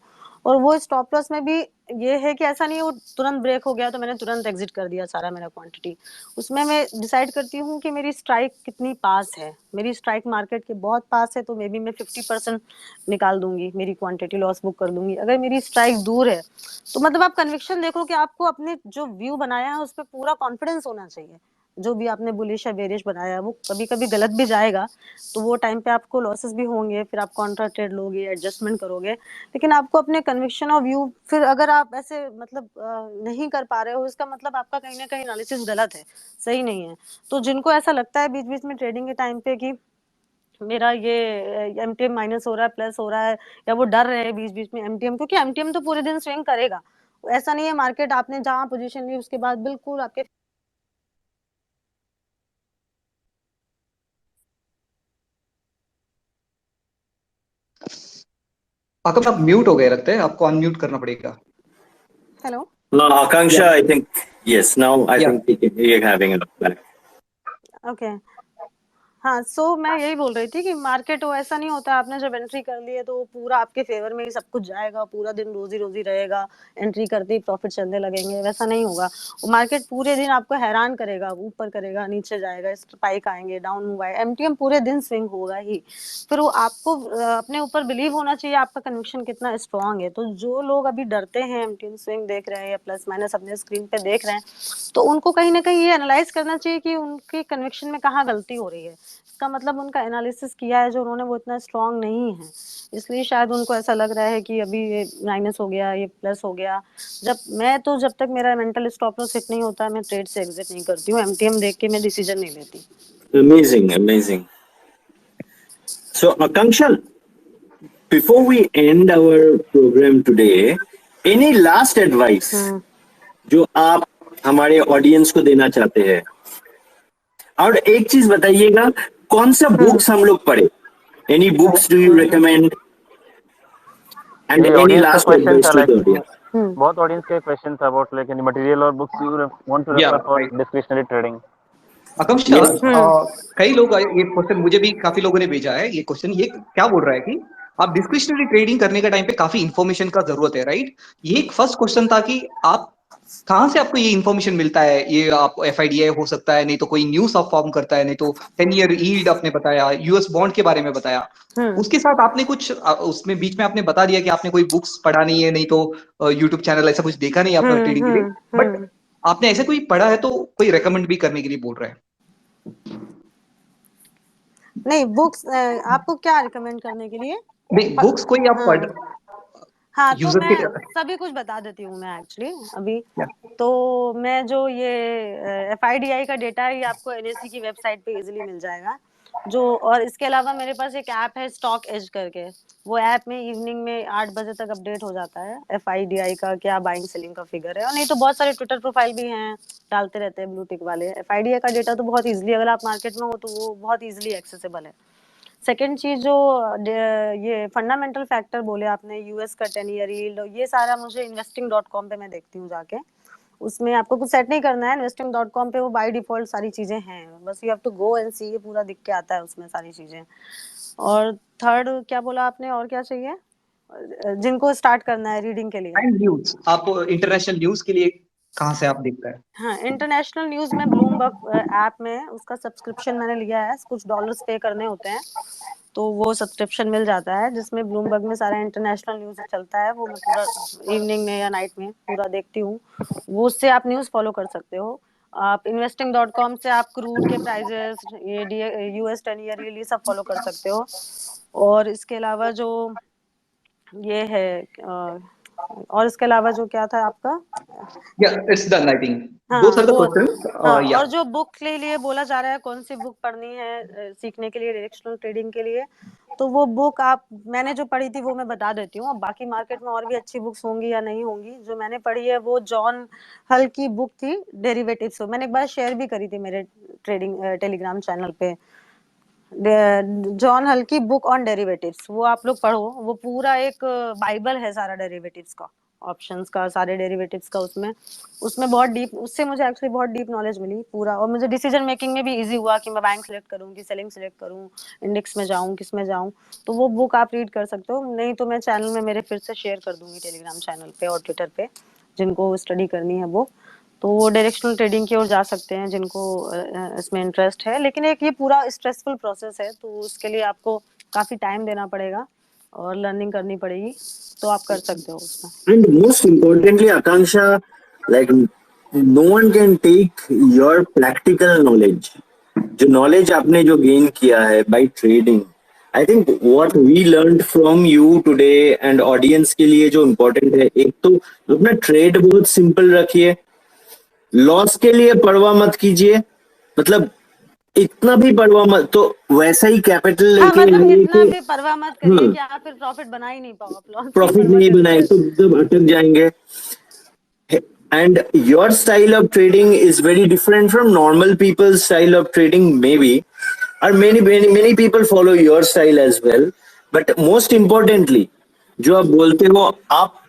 और वो स्टॉप लॉस में भी ये है कि ऐसा नहीं वो तुरंत ब्रेक हो गया तो मैंने तुरंत एग्जिट कर दिया सारा मेरा क्वांटिटी। उसमें मैं डिसाइड करती हूँ कि मेरी स्ट्राइक कितनी पास है। मेरी स्ट्राइक मार्केट के बहुत पास है, तो मे बी मैं 50% निकाल दूंगी, मेरी क्वांटिटी लॉस बुक कर दूंगी। अगर मेरी स्ट्राइक दूर है, तो मतलब आप कन्विक्शन देखो कि आपको अपने जो व्यू बनाया है उस पर पूरा कॉन्फिडेंस होना चाहिए। जो भी आपने बुलिश या बेरिश बनाया है, वो कभी कभी गलत भी जाएगा, तो वो टाइम पे आपको लॉसेस भी होंगे, फिर आप कॉन्ट्रा ट्रेड लोगे, एडजस्टमेंट करोगे। लेकिन आपको अपने कन्विक्शन और व्यू, फिर अगर आप ऐसे मतलब नहीं कर पा रहे हो, इसका मतलब आपका कहीं ना कहीं एनालिसिस गलत है, सही नहीं है। तो जिनको ऐसा लगता है बीच बीच में ट्रेडिंग के टाइम पे कि मेरा ये एमटीएम माइनस हो रहा है, प्लस हो रहा है, या वो डर रहे हैं बीच बीच में एमटीएम, क्योंकि एमटीएम तो पूरे दिन स्विंग करेगा। ऐसा नहीं है मार्केट आपने जहां पोजीशन ली उसके बाद बिल्कुल आपके आकाश आप म्यूट हो गए, लगता है आपको अनम्यूट करना पड़ेगा। Hello Akanksha, Yeah. I think yes. Now I Yeah. think you're having it back. Okay हाँ, सो मैं यही बोल रही थी कि मार्केट वो ऐसा नहीं होता, आपने जब एंट्री कर ली है तो वो पूरा आपके फेवर में ही सब कुछ जाएगा, पूरा दिन रोजी-रोजी रहेगा, एंट्री करते ही प्रॉफिट चलने लगेंगे, वैसा नहीं होगा। वो मार्केट पूरे दिन आपको हैरान करेगा, ऊपर करेगा, नीचे जाएगा, स्पाइक आएँगे, डाउन मूव आएगा, एमटीएम पूरे दिन स्विंग होगा ही। फिर वो आपको अपने ऊपर बिलीव होना चाहिए, आपका कन्विक्शन कितना स्ट्रॉन्ग है। तो जो लोग अभी डरते हैं, एमटीएम स्विंग देख रहे हैं या प्लस माइनस अपने स्क्रीन पे देख रहे हैं, तो उनको कहीं न कहीं ये एनालाइज़ करना चाहिए कि उनके कन्विक्शन में कहाँ गलती हो रही है। इसका मतलब उनका एनालिसिस किया है जो उन्होंने, वो इतना स्ट्रॉन्ग नहीं है, इसलिए शायद उनको ऐसा लग रहा है कि अभी ये माइनस हो गया, ये प्लस हो गया। जब तक मेरा मेंटल स्टॉप लॉस हिट नहीं होता है, मैं ट्रेड से एग्जिट नहीं करती हूँ, एमटीएम देख के मैं डिसीजन नहीं लेती। Amazing, amazing. So, Akanksha, before we end our program today, any last advice जो आप हमारे ऑडियंस को देना चाहते हैं? और एक चीज बताइएगा, कौन सा बुक्स हम लोग पढ़े? Any books do you recommend? And ये any audience का last question advice था to like the audience? बहुत audience का question था about like any material or books you want to Yeah, refer for right. discretionary trading. Akanksha, Yes. कई लोग ये question मुझे भी काफी लोगों ने भेजा है। ये क्वेश्चन ये क्या बोल रहा है कि आप डिस्क्रिशनरी ट्रेडिंग करने का टाइम पे काफी इंफॉर्मेशन का जरूरत है, राइट? ये एक फर्स्ट क्वेश्चन था कि आप कहाँ से आपको ये इंफॉर्मेशन मिलता है? ये आप एफआईडीआई हो सकता है, नहीं तो कोई न्यूज आप फॉर्म करता है, नहीं तो 10 ईयर यील्ड आपने बताया, यूएस बॉन्ड के बारे में बताया। उसके साथ आपने कुछ उसमें बीच में आपने बता दिया कि आपने कोई बुक्स पढ़ा नहीं है, नहीं तो यूट्यूब चैनल ऐसा कुछ देखा नहीं है आपने ट्रेडिंग के लिए, बट आपने ऐसे कोई पढ़ा है तो कोई रेकमेंड भी करने के लिए बोल रहा है। नहीं, बुक्स आपको क्या रिकमेंड करने के लिए? नहीं, बुक्स कोई आप पढ़ हाँ, तो यूजर मैं के सभी कुछ बता देती हूँ मैं एक्चुअली अभी। या, तो मैं जो ये एफआईडीआई का डेटा है, ये आपको एनएससी की वेबसाइट पे इजीली मिल जाएगा। और इसके अलावा मेरे पास एक ऐप है स्टॉक एज करके, वो ऐप में इवनिंग में 8 बजे तक अपडेट हो जाता है एफआईडीआई का क्या बाइंग सेलिंग का फिगर है। और नहीं तो बहुत सारे ट्विटर प्रोफाइल भी हैं, डालते रहते हैं ब्लू टिक वाले। एफआईडीआई का डेटा तो बहुत इजीली, अगर आप मार्केट में हो तो वो बहुत इजीली एक्सेसिबल है। सेकेंड चीज जो ये फंडामेंटल फैक्टर बोले आपने, यूएस का 10 ईयर यील्ड, ये सारा मुझे investing.com पे मैं देखती हूँ जाके। उसमें आपको कुछ सेट नहीं करना है, investing.com पे वो बाय डिफॉल्ट सारी चीजें हैं, बस you have to go and see, ये पूरा दिख के आता है उसमें सारी चीजें। और थर्ड क्या बोला आपने, और क्या चाहिए जिनको स्टार्ट करना है रीडिंग के लिए? एंड न्यूज, आप इंटरनेशनल न्यूज के लिए कहाँ से आप देखता है? हाँ, इंटरनेशनल न्यूज में ब्लूमबर्ग ऐप में उसका सब्सक्रिप्शन मैंने लिया है, कुछ डॉलर्स पे करने होते हैं तो वो सब्सक्रिप्शन मिल जाता है, जिसमें ब्लूमबर्ग में सारा इंटरनेशनल न्यूज चलता है। वो मैं पूरा इवनिंग में या नाइट में पूरा देखती हूँ, वो उससे आप न्यूज फॉलो कर सकते हो। आप investing.com से आप क्रूड के प्राइजेस, ये यूएस 10 ईयर ये सब फॉलो कर सकते हो। और इसके अलावा जो ये है और इसके अलावा जो क्या था आपका, या इट्स डन, आई थिंक हाँ दोस आर द वो, क्वेश्चंस। हाँ, या और जो बुक के लिए बोला जा रहा है कौन सी बुक पढ़नी है सीखने के लिए, डायरेक्शनल ट्रेडिंग के लिए, तो वो बुक आप, मैंने जो पढ़ी थी वो मैं बता देती हूँ। अब बाकी मार्केट में और भी अच्छी बुक्स होंगी या नहीं होंगी, जो मैंने पढ़ी है वो जॉन हल की बुक थी डेरिवेटिव्स। मैंने एक बार शेयर भी करी थी मेरे ट्रेडिंग टेलीग्राम चैनल पे, जॉन हल की बुक ऑन डेरिवेटिव्स, वो आप लोग पढ़ो। वो पूरा एक बाइबल है सारा डेरिवेटिव्स का, ऑप्शंस का, सारे डेरिवेटिव्स का। उसमें उसमें बहुत डीप, उससे मुझे एक्चुअली बहुत डीप नॉलेज मिली पूरा, और मुझे डिसीजन मेकिंग में भी इजी हुआ कि मैं बाइंग सेलेक्ट करूँ कि सेलिंग सेलेक्ट करूँ, इंडेक्स में जाऊँ, किस में जाऊँ। तो वो बुक आप रीड कर सकते हो, नहीं तो मैं चैनल में मेरे फिर से शेयर कर दूंगी टेलीग्राम चैनल पे और ट्विटर पे, जिनको स्टडी करनी है वो तो वो डायरेक्शनल ट्रेडिंग की ओर जा सकते हैं, जिनको इसमें इंटरेस्ट है। लेकिन एक ये पूरा स्ट्रेसफुल प्रोसेस है, तो उसके लिए आपको काफी टाइम देना पड़ेगा और लर्निंग करनी पड़ेगी, तो आप कर सकते हो उसमें। And most importantly, Akanksha, like no one can take your practical knowledge. जो knowledge आपने जो gain किया है by trading, I think what we learned from you today and audience के लिए जो important है, एक तो अपना trade बहुत simple रखिए, लॉस के लिए परवाह मत कीजिए, मतलब इतना भी परवाह मत, तो वैसा ही कैपिटल हाँ, लेके मतलब आइए इतना कि भी परवाह मत करिए कि आप फिर प्रॉफिट बना ही नहीं पाओ, आप लॉस की प्रॉफिट परवाह नहीं करिए। बनाए तो जब अटक जाएंगे. And your style of trading is very different from normal people's style of trading, maybe, or many people follow your style as well. But most importantly, जो आप बोलते हो, आप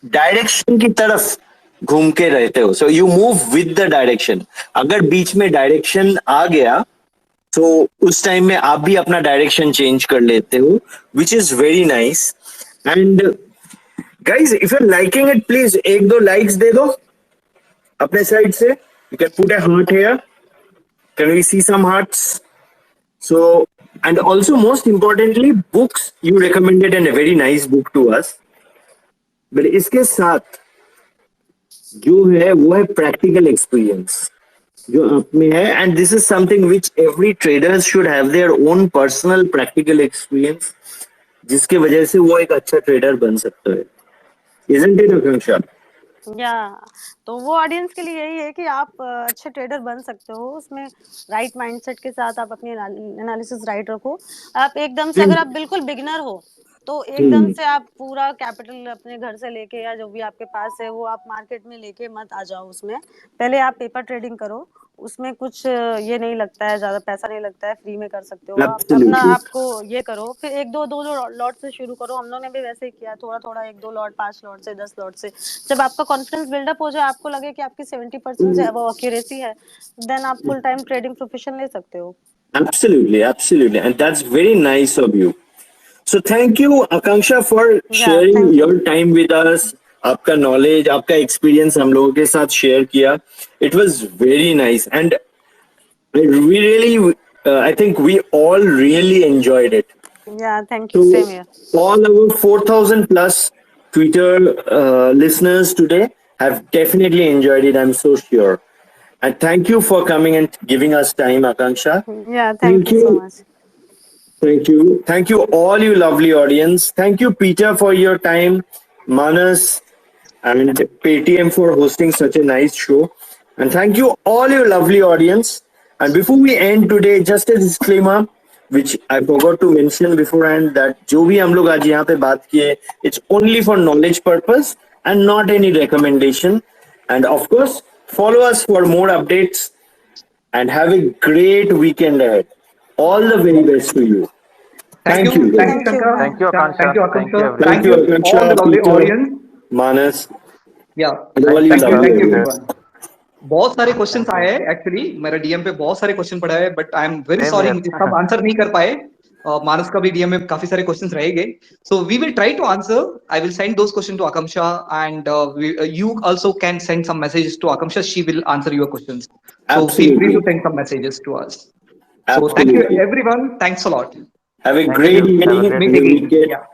डायरेक्शन की तरफ घूम के रहते हो, so you move with the direction. अगर बीच में डायरेक्शन आ गया तो उस टाइम में आप भी अपना डायरेक्शन चेंज कर लेते हो, which is very nice. And guys, if you liking it, please एक दो लाइक्स दे दो अपने साइड से. You can put a heart here. Can we see some hearts? So and also most importantly, books you recommended and a very nice book to us. But इसके साथ जो है वो है प्रैक्टिकल एक्सपीरियंस जो आप में है. And this is something which every traders should have their own personal practical experience, जिसके वजह से वो एक अच्छा ट्रेडर बन सकता है. Isn't it, Akanksha? या तो वो ऑडियंस के लिए यही है कि आप अच्छे ट्रेडर बन सकते हो, उसमें राइट माइंडसेट के साथ आप अपनी एनालिसिस राइट रखो. आप एकदम से, अगर आप बिल्कुल बिगिनर हो तो एकदम से आप पूरा कैपिटल अपने घर से लेके या जो भी आपके पास है वो आप मार्केट में लेके मत आ जाओ. उसमें पहले आप पेपर ट्रेडिंग करो, उसमें कुछ ये नहीं लगता है, ज्यादा पैसा नहीं लगता है, फ्री में कर सकते हो आप. अपना Absolutely. आपको ये करो, फिर एक दो लॉट से शुरू करो. हम लोगों ने भी वैसे ही किया, थोड़ा थोड़ा 1-2 लॉट, 5 लॉट से, 10 लॉट से. जब आपका कॉन्फिडेंस बिल्डअप हो जाए, आपको लगे कि आपकी 70% से अबव एक्यूरेसी है, देन आप फुल टाइम ट्रेडिंग प्रोफेशन ले सकते हो. Absolutely, absolutely. And that's very nice of you. So thank you, Akanksha, for sharing thank you. your time with us. आपका नॉलेज, आपका एक्सपीरियंस हम लोगों के साथ शेयर किया. It was very nice. And we really, I think we all really enjoyed it. Yeah, thank you. Same here. All our 4,000 plus Twitter listeners today have definitely enjoyed it, I'm so sure. And thank you for coming and giving us time, Akanksha. Yeah, thank you so much. Thank you. Thank you, all you lovely audience. Thank you, Peter, for your time, Manas, and Paytm for hosting such a nice show. And thank you, all you lovely audience. And before we end today, just a disclaimer, which I forgot to mention beforehand, that जो भी हम लोग आज यहाँ पे बात किए, it's only for knowledge purpose and not any recommendation. And of course, follow us for more updates and have a great weekend ahead. All the very best to you. Thank you. Thank you, Shankar. Thank you, Akansha. Thank you, Thank you, Akansha. everyone. Thank you, all the lovely Peter, audience. Manas. Yeah. and all you Thank you, lovely thank you audience. everyone. बहुत सारे questions आए हैं actually, मेरा DM पे बहुत सारे question पड़ा है, but I am very Same sorry here. मुझे सब आंसर नहीं कर पाए. मानस का भी डीएम में काफी सारे क्वेश्चंस रह गए, so we will try to answer. I will send those question to Akanksha and you also can send some messages to Akamsha. She will answer your questions. So feel free to Absolutely. send some messages to us. So thank you Absolutely. everyone. Thanks a lot. Have a Thank great you. Have a evening great and a evening. weekend. Yeah.